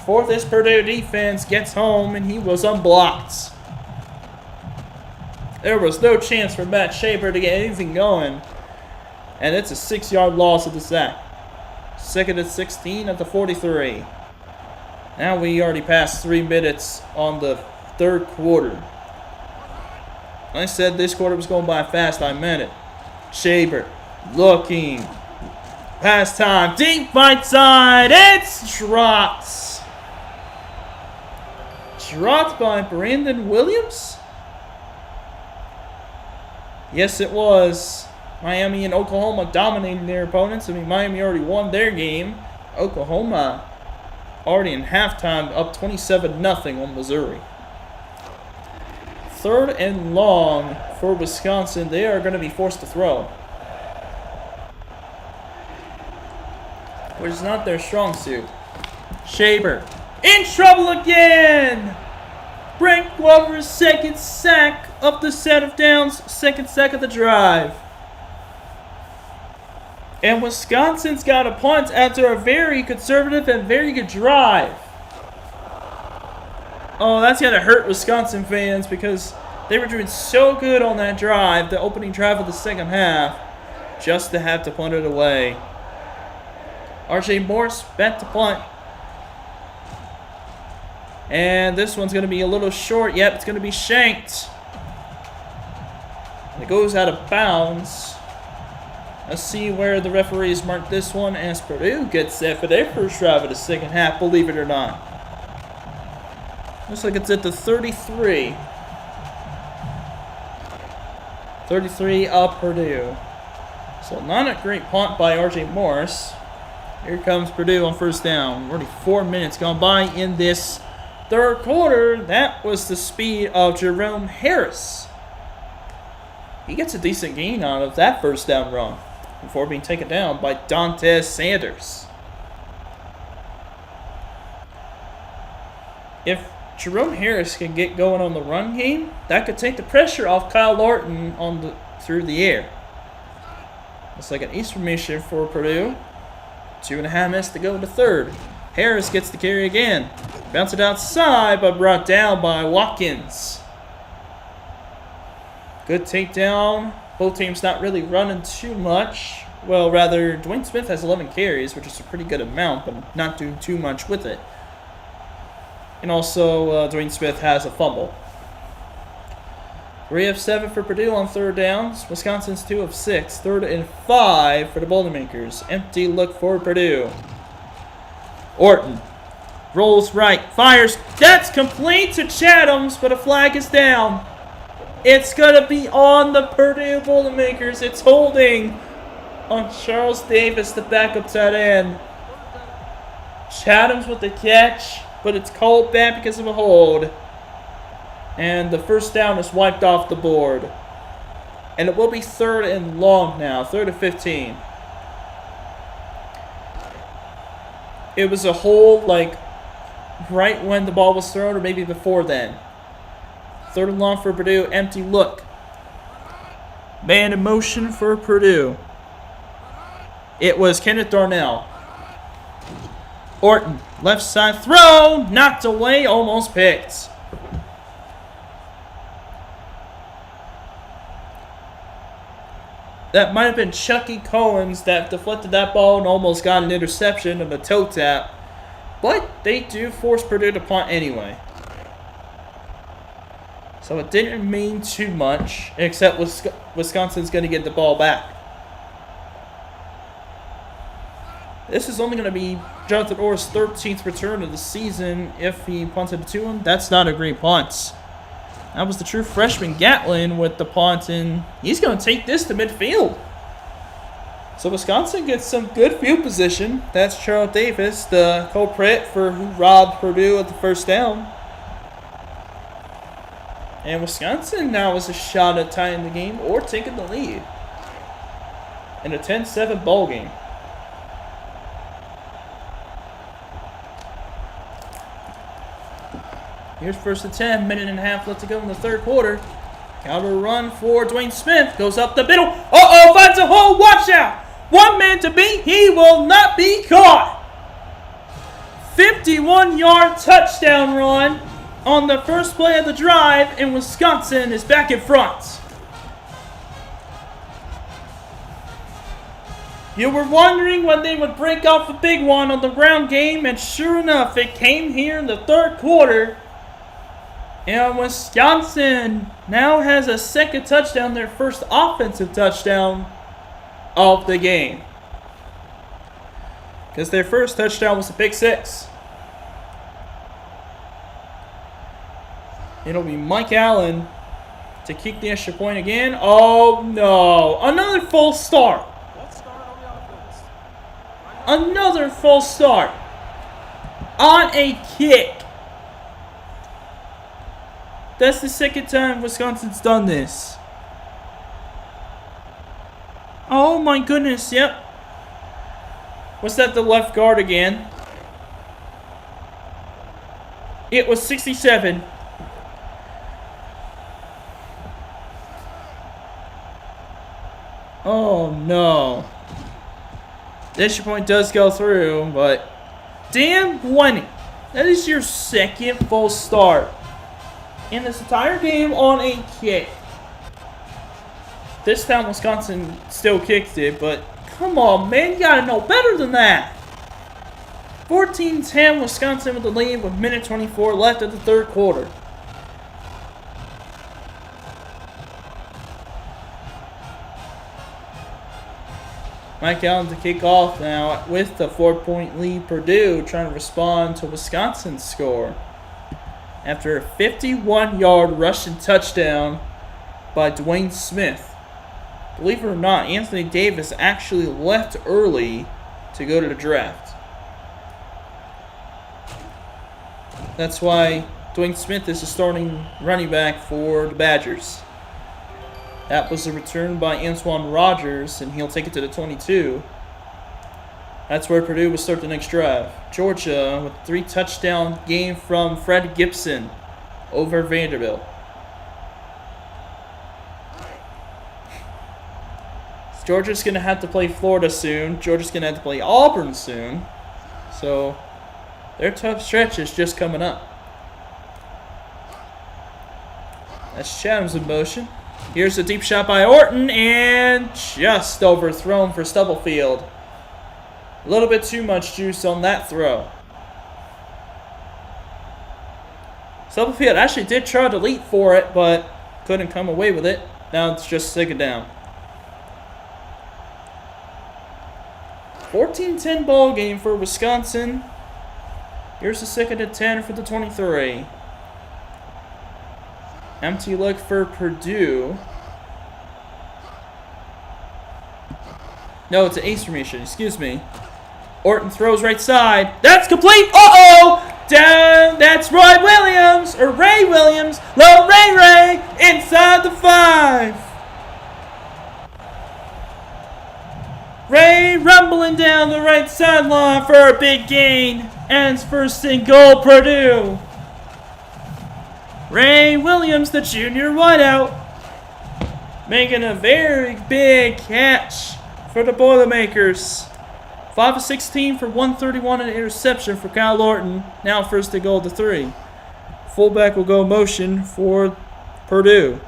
for this Purdue defense, gets home, and he was unblocked. There was no chance for Matt Shaper to get anything going, and it's a 6-yard loss of the sack. 2nd and 16 at the 43. Now we already passed 3 minutes on the 3rd quarter. I said this quarter was going by fast, I meant it. Shaper looking. Pass time, deep right side, it's dropped. Dropped by Brandon Williams? Yes, it was. Miami and Oklahoma dominating their opponents. I mean, Miami already won their game. Oklahoma already in halftime up 27-0 on Missouri. 3rd and long for Wisconsin. They are going to be forced to throw. which is not their strong suit. Shaber in trouble again. Brent Glover's second sack of the set of downs, second sack of the drive. And Wisconsin's got a punt after a very conservative and very good drive. Oh, that's going to hurt Wisconsin fans because they were doing so good on that drive, the opening drive of the second half, just to have to punt it away. R.J. Morse back to punt. And this one's going to be a little short. Yep, it's going to be shanked. It goes out of bounds. Let's see where the referees mark this one as Purdue gets set for their first drive of the second half, believe it or not. Looks like it's at the 33. 33 of Purdue. So not a great punt by R.J. Morse. Here comes Purdue on first down. Already 4 minutes gone by in this third quarter. That was the speed of Jerome Harris. He gets a decent gain out of that first down run before being taken down by Dante Sanders. If Jerome Harris can get going on the run game, that could take the pressure off Kyle Lorton through the air. Looks like an East formation for Purdue. 2.5 minutes to go in the third. Harris gets the carry again. Bounce it outside, but brought down by Watkins. Good takedown. Both teams not really running too much. Well, rather, Dwayne Smith has 11 carries, which is a pretty good amount, but not doing too much with it. And also, Dwayne Smith has a fumble. 3 of 7 for Purdue on third downs. Wisconsin's 2 of 6. 3rd and 5 for the Boilermakers. Empty look for Purdue. Orton rolls right, fires. That's complete to Chatham's, but a flag is down. It's going to be on the Purdue Boilermakers. It's holding on Charles Davis, the backup tight end. Chatham's with the catch, but it's called back because of a hold. And the first down is wiped off the board. And it will be 3rd and long now, 3rd and 15. It was a hold, like, right when the ball was thrown or maybe before then. 3rd and long for Purdue, empty look. Man in motion for Purdue. It was Kenneth Darnell. Orton, left side throw, knocked away, almost picked. That might have been Chucky Cohen's that deflected that ball and almost got an interception and a toe tap. But they do force Purdue to punt anyway. So it didn't mean too much, except Wisconsin's going to get the ball back. This is only going to be Jonathan Orr's 13th return of the season if he punted to him. That's not a great punt. That was the true freshman Gatlin with the punt, and he's going to take this to midfield. So Wisconsin gets some good field position. That's Charles Davis, the culprit for who robbed Purdue at the first down. And Wisconsin now has a shot at tying the game or taking the lead in a 10-7 ball game. Here's 1st and 10, minute and a half left to go in the third quarter. Counter run for Dwayne Smith. Goes up the middle. Uh-oh, finds a hole. Watch out. One man to beat. He will not be caught. 51-yard touchdown run on the first play of the drive, and Wisconsin is back in front. You were wondering when they would break off a big one on the ground game, and sure enough, it came here in the third quarter. And Wisconsin now has a second touchdown, their first offensive touchdown of the game. Because their first touchdown was a pick six. It'll be Mike Allen to kick the extra point again. Oh no, another false start. Another false start on a kick. That's the second time Wisconsin's done this. Oh my goodness, yep. Was that the left guard again? It was 67. Oh no. The extra point does go through, but damn Blenny. That is your second false start in this entire game on a kick. This time Wisconsin still kicked it, but come on, man. You gotta know better than that. 14-10, Wisconsin with the lead with minute 24 left of the third quarter. Mike Allen to kick off now with the 4-point lead. Purdue trying to respond to Wisconsin's score. After a 51-yard rushing touchdown by Dwayne Smith. Believe it or not, Anthony Davis actually left early to go to the draft. That's why Dwayne Smith is the starting running back for the Badgers. That was a return by Antoine Rogers, and he'll take it to the 22. That's where Purdue will start the next drive. Georgia with a 3-touchdown game from Fred Gibson over Vanderbilt. Georgia's going to have to play Florida soon. Georgia's going to have to play Auburn soon. So their tough stretch is just coming up. That's Chatham's in motion. Here's a deep shot by Orton, and just overthrown for Stubblefield. A little bit too much juice on that throw. Stubblefield actually did try to leap for it, but couldn't come away with it. Now it's just second down. 14-10 ball game for Wisconsin. Here's the second and 10 for the 23. Empty look for Purdue. No, it's an ace formation. Excuse me. Orton throws right side. That's complete. Uh-oh! Down. That's Roy Williams. Or Ray Williams. Low Ray inside the 5. Ray rumbling down the right sideline for a big gain. And it's first and goal, Purdue. Ray Williams, the junior wideout, making a very big catch for the Boilermakers. 5 of 16 for 131 and an interception for Kyle Orton. Now first and goal to 3. Fullback will go motion for Purdue.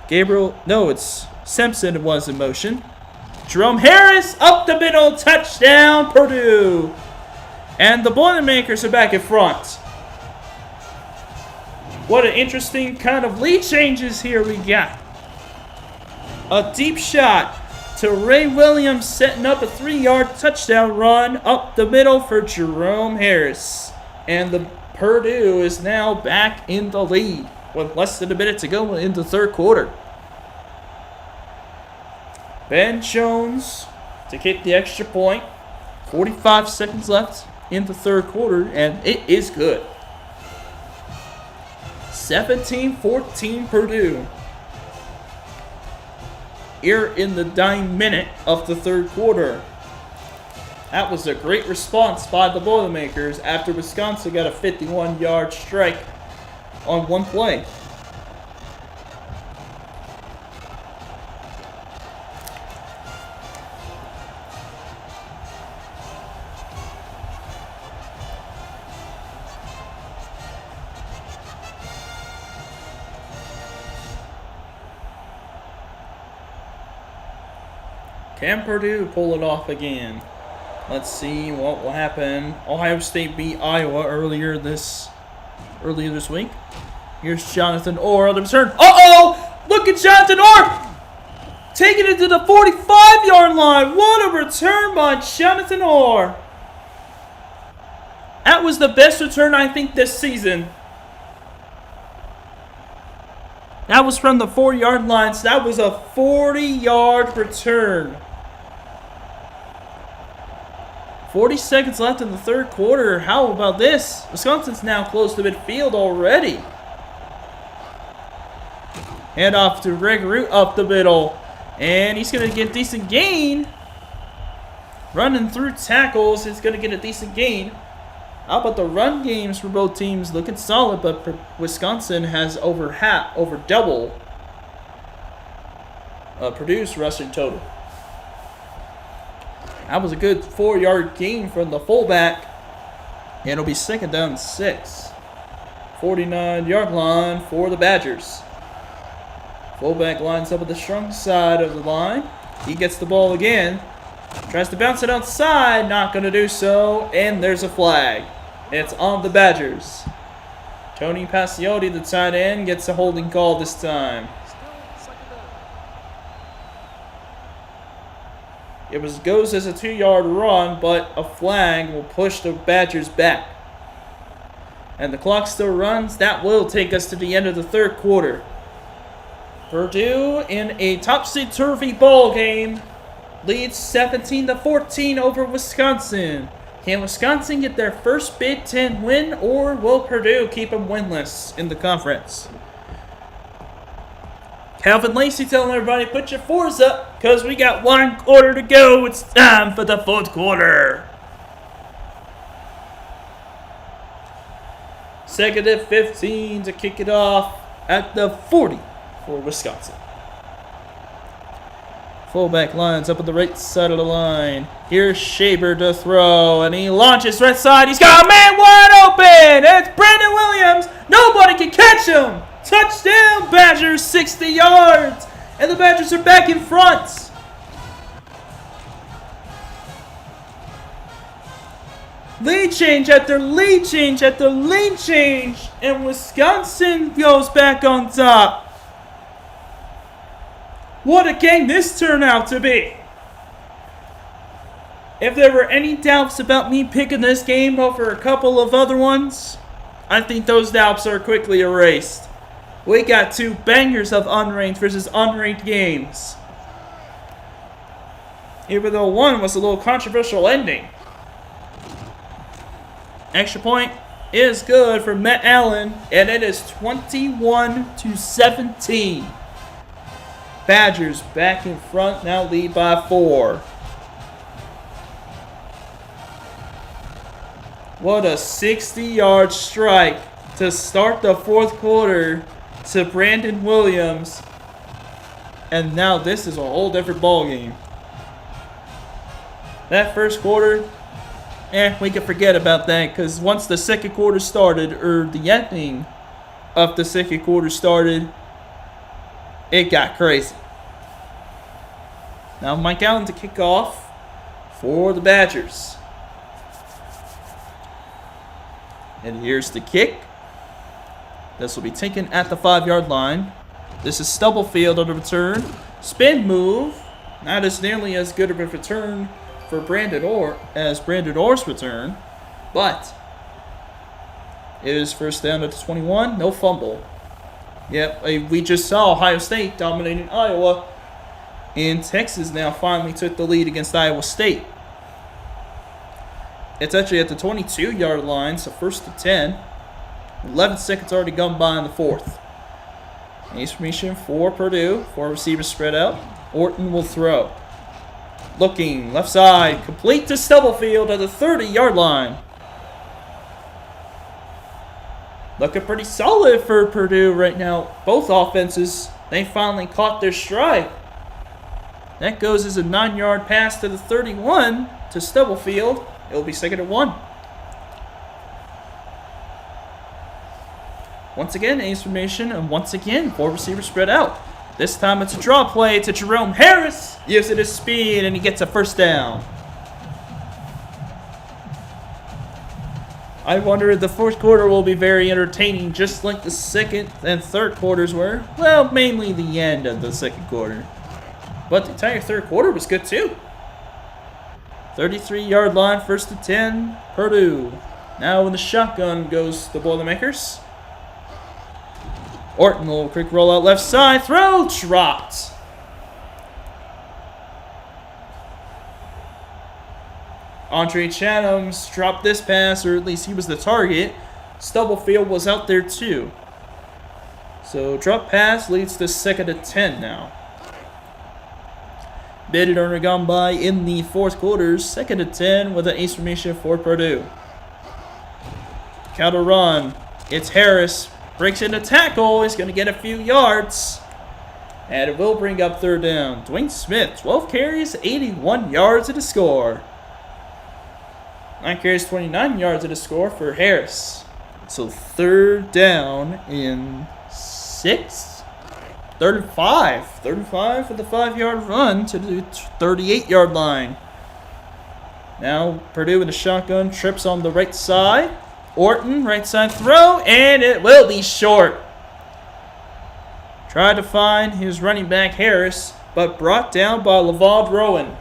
It's Simpson was in motion. Jerome Harris up the middle, touchdown Purdue. And the Boilermakers are back in front. What an interesting kind of lead changes here we got. A deep shot to Ray Williams, setting up a 3-yard touchdown run up the middle for Jerome Harris. And the Purdue is now back in the lead with less than a minute to go in the third quarter. Ben Jones to kick the extra point. 45 seconds left in the third quarter, and it is good. 17-14 Purdue. Here in the dying minute of the third quarter. That was a great response by the Boilermakers after Wisconsin got a 51-yard strike on one play. Can Purdue pull it off again? Let's see what will happen. Ohio State beat Iowa earlier this week. Here's Jonathan Orr on the return. Uh-oh! Look at Jonathan Orr! Taking it to the 45-yard line. What a return by Jonathan Orr. That was the best return, I think, this season. That was from the 4-yard line, so that was a 40-yard return. 40 seconds left in the third quarter. How about this? Wisconsin's now close to midfield already. Hand off to Greg Root up the middle. And he's going to get a decent gain. running through tackles is going to get a decent gain. How about the run games for both teams? Looking solid, but Wisconsin has over double Purdue's rushing total. That was a good 4-yard gain from the fullback. And it'll be 2nd down and 6. 49-yard line for the Badgers. Fullback lines up at the strong side of the line. He gets the ball again. Tries to bounce it outside. Not going to do so. And there's a flag. It's on the Badgers. Tony Pasiotti, the tight end, gets a holding call this time. It goes as a 2-yard run, but a flag will push the Badgers back. And the clock still runs. That will take us to the end of the 3rd quarter. Purdue, in a topsy-turvy ball game, leads 17-14 over Wisconsin. Can Wisconsin get their first Big Ten win, or will Purdue keep them winless in the conference? Calvin Lacey telling everybody, put your 4s up, because we got 1 quarter to go. It's time for the 4th quarter. 2nd and 15 to kick it off at the 40 for Wisconsin. Fullback lines up on the right side of the line. Here's Shaber to throw, and he launches right side. He's got a man wide open. It's Brandon Williams. Nobody can catch him. Touchdown, Badgers, 60 yards. And the Badgers are back in front. Lead change after lead change after lead change. And Wisconsin goes back on top. What a game this turned out to be. If there were any doubts about me picking this game over a couple of other ones, I think those doubts are quickly erased. We got 2 bangers of unranked versus unranked games. Even though one was a little controversial ending. Extra point is good for Matt Allen, and it is 21-17. Badgers back in front, now lead by 4. What a 60-yard strike to start the 4th quarter to Brandon Williams. And now this is a whole different ball game. That 1st quarter, we can forget about that, because once the 2nd quarter started, or the ending of the 2nd quarter started, it got crazy. Now Mike Allen to kick off for the Badgers. And here's the kick. This will be taken at the 5-yard line. This is Stubblefield on the return. Spin move. Not as nearly as good of a return for Brandon Orr as Brandon Orr's return. But it is 1st down at the 21. No fumble. Yep, we just saw Ohio State dominating Iowa. And Texas now finally took the lead against Iowa State. It's actually at the 22-yard line, so 1st and 10. 11 seconds already gone by in the 4th. Ace formation for Purdue. 4 receivers spread out. Orton will throw. Looking left side, complete to Stubblefield at the 30-yard line. Looking pretty solid for Purdue right now. Both offenses, they finally caught their stride. That goes as a 9-yard pass to the 31 to Stubblefield. It'll be 2nd and 1. Once again, ace formation, and once again, 4 receivers spread out. This time it's a draw play to Jerome Harris. Uses his speed, and he gets a 1st down. I wonder if the 4th quarter will be very entertaining, just like the 2nd and 3rd quarters were. Well, mainly the end of the 2nd quarter. But the entire 3rd quarter was good too. 33-yard line, 1st and 10, Purdue. Now in the shotgun goes the Boilermakers. Orton will quick rollout left side, throw, dropped. Andre Chatham's dropped this pass, or at least he was the target. Stubblefield was out there too. So drop pass leads to 2nd and 10 now. Minute already gone by in the fourth quarter. 2nd and 10 with an ace formation for Purdue. Counter run. It's Harris. Breaks into tackle. He's going to get a few yards. And it will bring up 3rd down. Dwayne Smith, 12 carries, 81 yards at the score. 9 carries, 29 yards at the score for Harris. So 3rd down in 6. 35. 35 for the 5-yard run to the 38-yard line. Now Purdue with a shotgun trips on the right side. Orton, right side throw, and it will be short. Tried to find his running back Harris, but brought down by Lavard Rowan.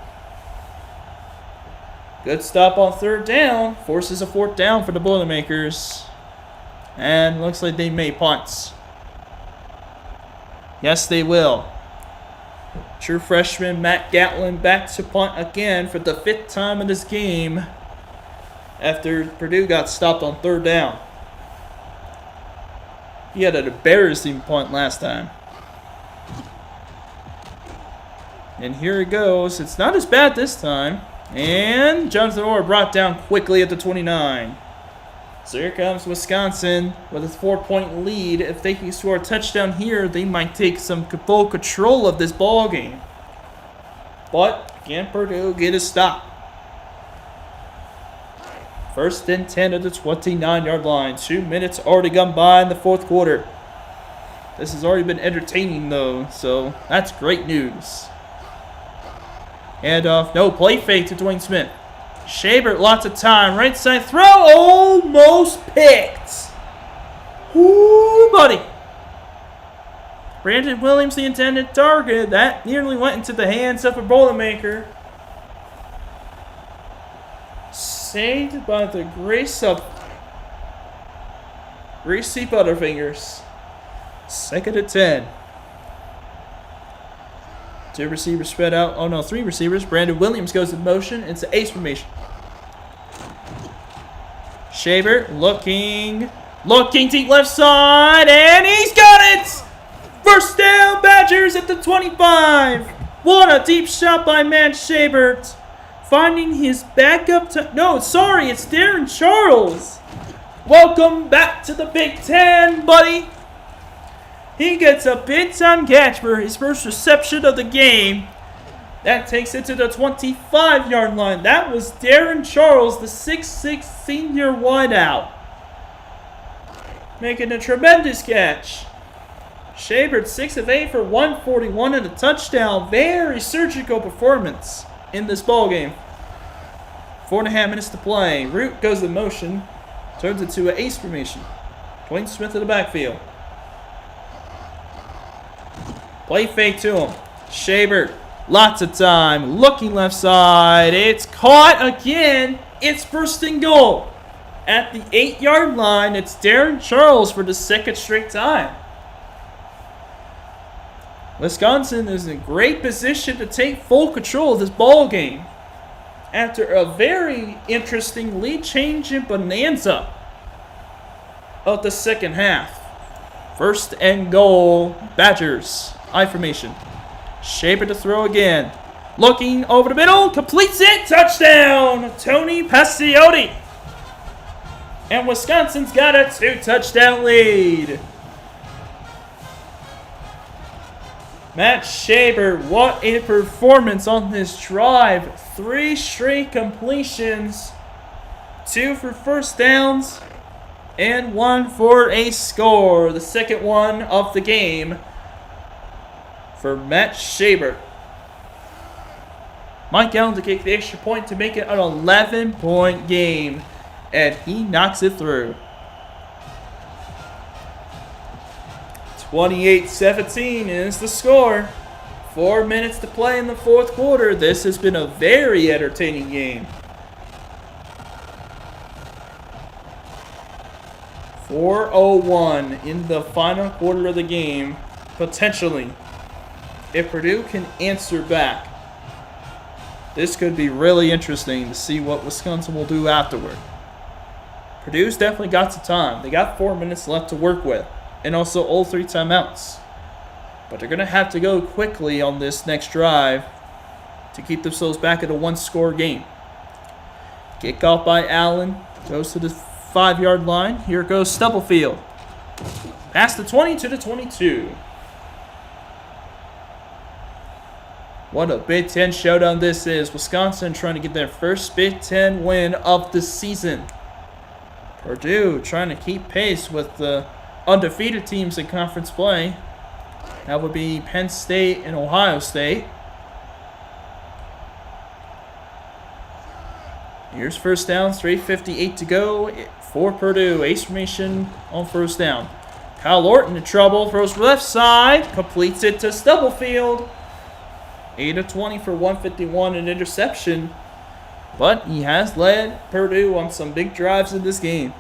Good stop on 3rd down. Forces a 4th down for the Boilermakers. And looks like they may punt. Yes, they will. True freshman Matt Gatlin back to punt again for the 5th time in this game after Purdue got stopped on 3rd down. He had an embarrassing punt last time. And here it goes. It's not as bad this time. And Jonathan Orr brought down quickly at the 29. So here comes Wisconsin with a 4-point lead. If they can score a touchdown here, they might take some full control of this ball game. But can Purdue get a stop? 1st and 10 at the 29-yard line. 2 minutes already gone by in the 4th quarter. This has already been entertaining though, so that's great news. Handoff, no, play fake to Dwayne Smith. Shabert, lots of time. Right side throw, almost picked. Ooh, buddy. Brandon Williams, the intended target. That nearly went into the hands of a Boilermaker. Saved by the grace of greasy butterfingers. 2nd and 10. 2 receivers spread out. Oh no, 3 receivers. Brandon Williams goes in motion. It's an ace formation. Shaver looking deep left side, and he's got it! 1st down, Badgers at the 25. What a deep shot by Matt Shabert. Finding his backup. No, sorry, it's Darren Charles. Welcome back to the Big Ten, buddy. He gets a big-time catch for his first reception of the game. That takes it to the 25-yard line. That was Darren Charles, the 6'6 senior wideout, making a tremendous catch. Shabert 6 of 8 for 141 and a touchdown. Very surgical performance in this ball game. 4.5 minutes to play. Root goes in motion, turns it to an ace formation. Dwayne Smith in the backfield. Play fake to him. Shabert, lots of time. Looking left side. It's caught again. It's 1st and goal. At the 8-yard line, it's Darren Charles for the 2nd straight time. Wisconsin is in great position to take full control of this ball game after a very interesting lead change in bonanza of the 2nd half. 1st and goal, Badgers. I formation. Shaper to throw again. Looking over the middle. Completes it. Touchdown. Tony Passiotti. And Wisconsin's got a 2-touchdown lead. Matt Shaper, what a performance on this drive. 3 straight completions. 2 for 1st downs. And 1 for a score. The 2nd one of the game for Matt Shabert. Mike Allen to kick the extra point to make it an 11-point game. And he knocks it through. 28-17 is the score. 4 minutes to play in the 4th quarter. This has been a very entertaining game. 4:01 in the final quarter of the game, potentially. If Purdue can answer back, this could be really interesting to see what Wisconsin will do afterward. Purdue's definitely got some time. They got 4 minutes left to work with, and also all 3 timeouts. But they're going to have to go quickly on this next drive to keep themselves back at a one-score game. Kick off by Allen. Goes to the 5-yard line. Here goes Stubblefield. Past the 20 to the 22. What a Big Ten showdown this is. Wisconsin trying to get their first Big Ten win of the season. Purdue trying to keep pace with the undefeated teams in conference play. That would be Penn State and Ohio State. Here's first down, 3:58 to go for Purdue. Ace formation on first down. Kyle Orton in trouble, throws left side, completes it to Stubblefield. 8 of 20 for 151 and interception. But he has led Purdue on some big drives in this game.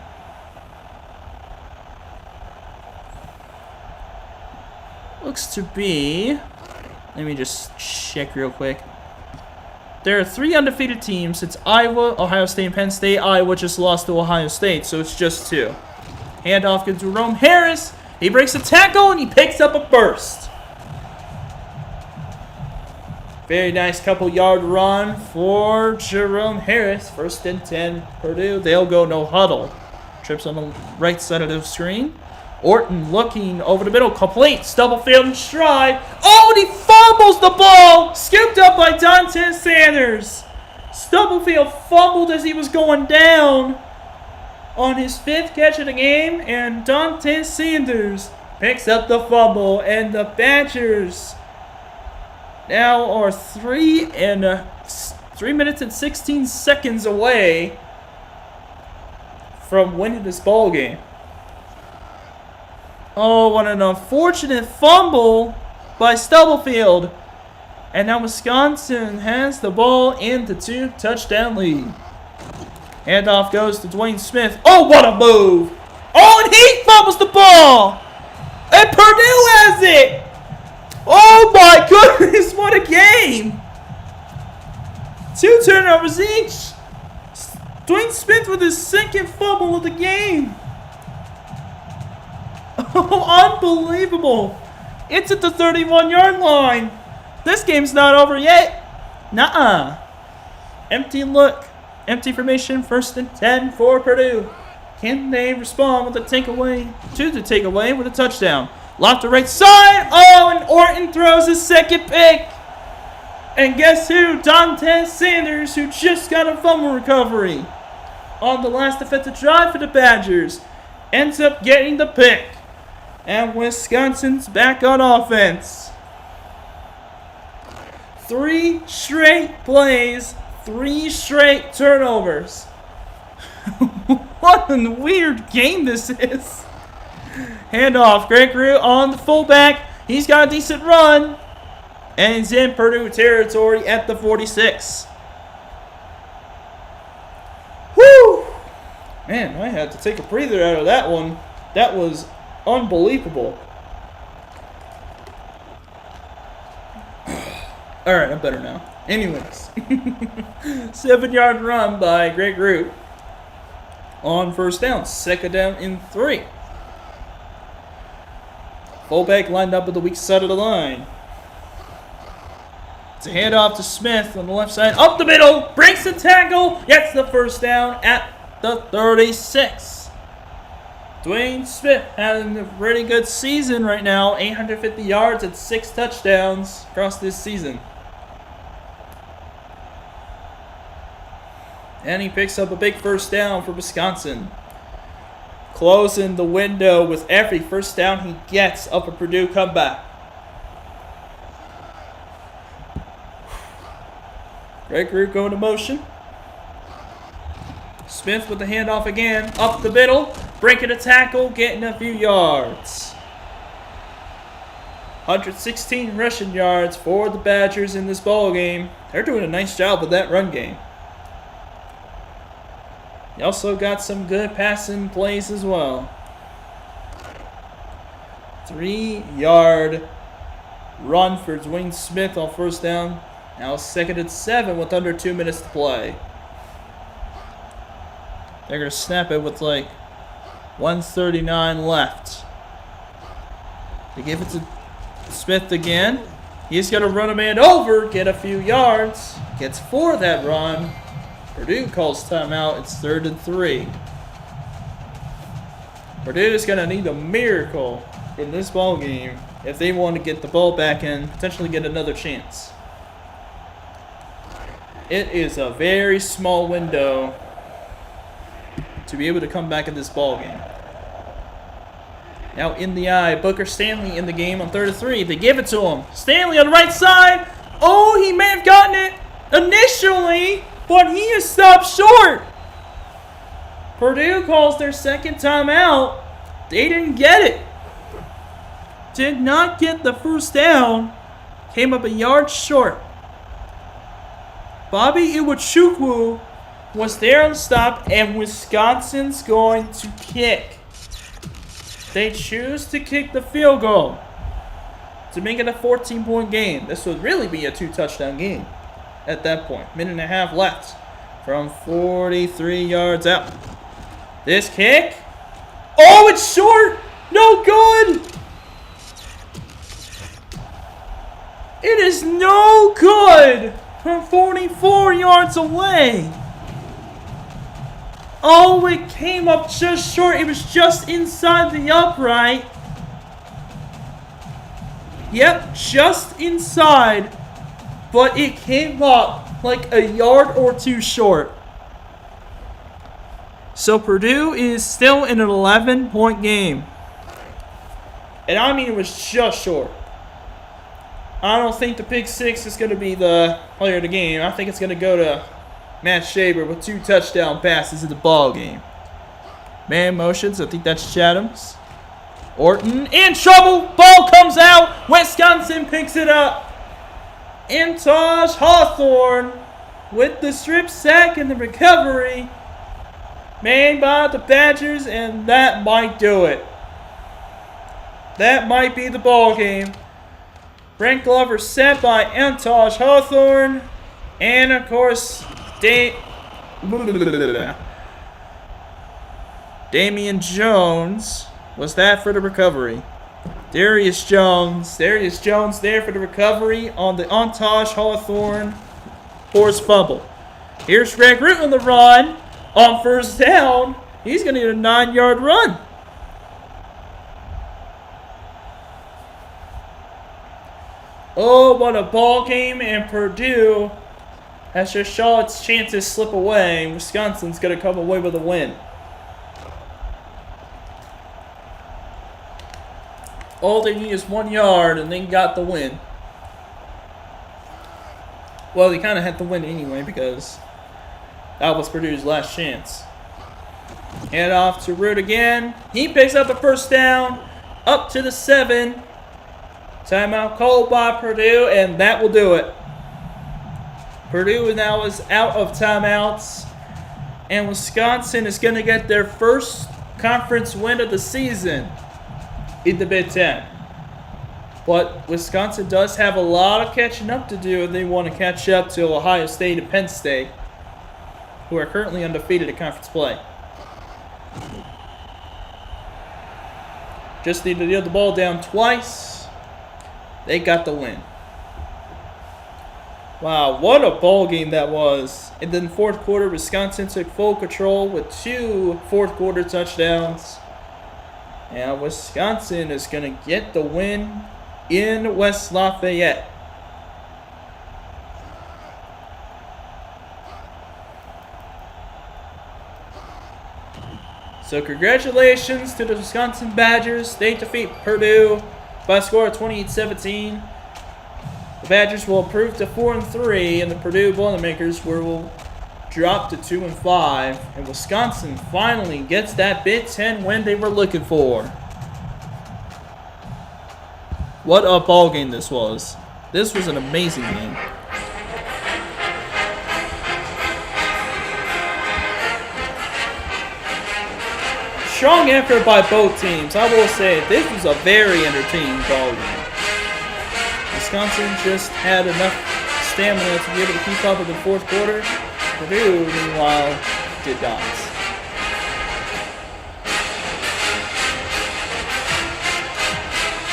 Looks to be, let me just check real quick. There are 3 undefeated teams. It's Iowa, Ohio State, and Penn State. Iowa just lost to Ohio State, so it's just 2. Handoff to Jerome Harris. He breaks a tackle and he picks up a burst. Very nice couple-yard run for Jerome Harris. 1st and 10, Purdue. They'll go no huddle. Trips on the right side of the screen. Orton looking over the middle, complete. Stubblefield in stride. Oh, and he fumbles the ball. Scooped up by Dante Sanders. Stubblefield fumbled as he was going down on his 5th catch of the game, and Dante Sanders picks up the fumble, and the Badgers now are 3 minutes and 16 seconds away from winning this ball game. Oh, what an unfortunate fumble by Stubblefield. And now Wisconsin has the ball in the 2-touchdown lead. Handoff goes to Dwayne Smith. Oh, what a move. Oh, and he fumbles the ball. And Purdue has it. Oh, my goodness. What a game. 2 turnovers each. Dwayne Smith with his 2nd fumble of the game. Oh, unbelievable. It's at the 31-yard line. This game's not over yet. Nuh-uh. Empty look. Empty formation. 1st and 10 for Purdue. Can they respond with a takeaway with a touchdown? Loft to right side. Oh, and Orton throws his 2nd pick. And guess who? Dante Sanders, who just got a fumble recovery on the last defensive drive for the Badgers, ends up getting the pick. And Wisconsin's back on offense. 3 straight plays, 3 straight turnovers. What a weird game this is. Handoff, Greg Root on the fullback. He's got a decent run. And he's in Purdue territory at the 46. Woo! Man, I had to take a breather out of that one. That was unbelievable. Alright, I'm better now. Anyways. 7-yard run by Greg Root on first down. 2nd down and 3. Fullback lined up at the weak side of the line. It's a handoff to Smith on the left side. Up the middle. Breaks the tackle. Gets the first down at the 36. Dwayne Smith having a really good season right now. 850 yards and 6 touchdowns across this season. And he picks up a big first down for Wisconsin. Closing the window with every first down he gets of a Purdue comeback. Greg Root going to motion. Smith with the handoff again. Up the middle. Breaking a tackle. Getting a few yards. 116 rushing yards for the Badgers in this ball game. They're doing a nice job with that run game. They also got some good passing plays as well. 3-yard run for Dwayne Smith on first down. Now 2nd and 7 with under 2 minutes to play. They're going to snap it with like 1:39 left. They give it to Smith again. He's going to run a man over, get a few yards, gets 4 that run. Purdue calls timeout. It's 3rd and 3. Purdue is going to need a miracle in this ball game if they want to get the ball back and potentially get another chance. It is a very small window to be able to come back in this ball game. Now in the eye, Booker Stanley in the game on 3rd and 3. They give it to him. Stanley on the right side. Oh, he may have gotten it initially, but he is stopped short. Purdue calls their second timeout. They didn't get it. Did not get the first down. Came up a yard short. Bobby Iwachukwu was there on the stop, and Wisconsin's going to kick. They choose to kick the field goal to make it a 14-point game. This would really be a 2-touchdown game at that point. Minute and a half left from 43 yards out. This kick. Oh, it's short. No good. It is no good from 44 yards away. Oh, it came up just short. It was just inside the upright. Yep, just inside. But it came up like a yard or 2 short. So Purdue is still in an 11-point game. And I mean, it was just short. I don't think the pick 6 is going to be the player of the game. I think it's going to go to Matt Shaber with 2 touchdown passes in the ball game. Man motions. I think that's Chatham's. Orton in trouble. Ball comes out. Wisconsin picks it up. Antosh Hawthorne with the strip sack and the recovery made by the Badgers, and that might do it. That might be the ball game. Brent Glover set by Antosh Hawthorne, and of course Damian Jones was that for the recovery. Darius Jones there for the recovery on the Antosh Hawthorne forced fumble. Here's Greg Root on the run on 1st down. He's going to get a 9-yard run. Oh, what a ball game, and Purdue has just saw its chances slip away. Wisconsin's going to come away with a win. All they need is 1 yard, and they got the win. Well, they kind of had to win anyway because that was Purdue's last chance. Hand off to Root again. He picks up a 1st down, up to the 7. Timeout called by Purdue, and that will do it. Purdue now is out of timeouts, and Wisconsin is going to get their first conference win of the season in the Big Ten. But Wisconsin does have a lot of catching up to do if they want to catch up to Ohio State and Penn State, who are currently undefeated in conference play. Just need to kneel the ball down twice. They got the win. Wow, what a ball game that was. And then 4th quarter, Wisconsin took full control with 2 4th-quarter touchdowns. And Wisconsin is going to get the win in West Lafayette. So congratulations to the Wisconsin Badgers. They defeat Purdue by a score of 28-17. The Badgers will improve to 4-3, and the Purdue Boilermakers will drop to 2-5. And Wisconsin finally gets that Big Ten win they were looking for. What a ball game this was. This was an amazing game. Strong effort by both teams. I will say this was a very entertaining ball game. Wisconsin just had enough stamina to be able to keep up in the 4th quarter. Purdue, meanwhile, did not.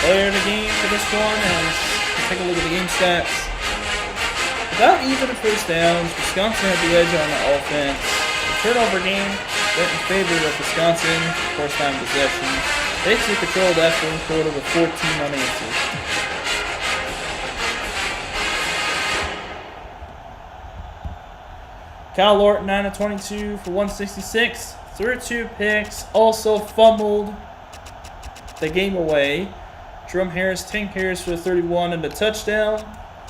Player of the game for this one is Let's take a look at the game stats. Without even first downs, Wisconsin had the edge on the offense. The turnover game went in favor of Wisconsin. First time possession. Basically controlled that fourth quarter with 14 unanswered. Kyle Lorton, 9 of 22 for 166. Threw 2 picks. Also fumbled the game away. Jerome Harris, 10 carries for 31 and a touchdown.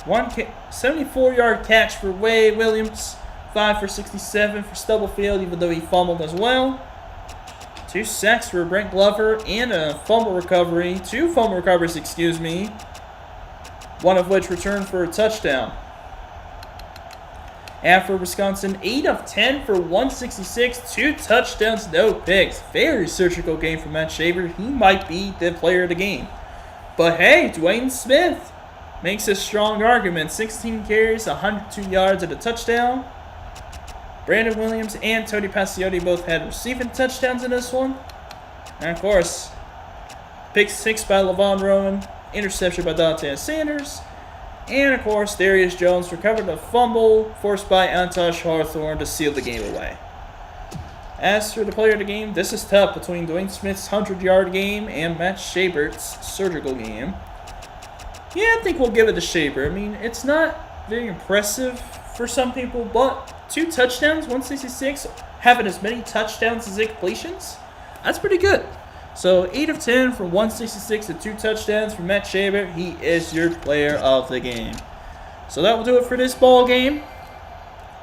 74-yard catch for Wade Williams. 5 for 67 for Stubblefield, even though he fumbled as well. 2 sacks for Brent Glover and a fumble recovery. 2 fumble recoveries, excuse me. One of which returned for a touchdown. And for Wisconsin, 8 of 10 for 166. 2 touchdowns, no picks. Very surgical game for Matt Shaver. He might be the player of the game. But hey, Dwayne Smith makes a strong argument. 16 carries, 102 yards, and a touchdown. Brandon Williams and Tony Pasiotti both had receiving touchdowns in this one. And of course, pick 6 by Levon Rowan, interception by Dante Sanders. And of course, Darius Jones recovered a fumble forced by Antosh Hawthorne to seal the game away. As for the player of the game, this is tough between Dwayne Smith's 100-yard game and Matt Shabert's surgical game. Yeah, I think we'll give it to Shaber. I mean, it's not very impressive for some people, but 2 touchdowns, 166, having as many touchdowns as completions, that's pretty good. So 8 of 10 for 166 and 2 touchdowns for Matt Shaber. He is your player of the game. So that will do it for this ball game.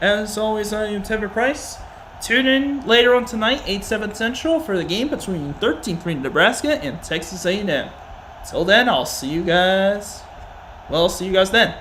As always, I am Tevin Price. Tune in later on tonight, 8/7 Central, for the game between 13th ranked Nebraska and Texas A&M. Till then, I'll see you guys. Well, see you guys then.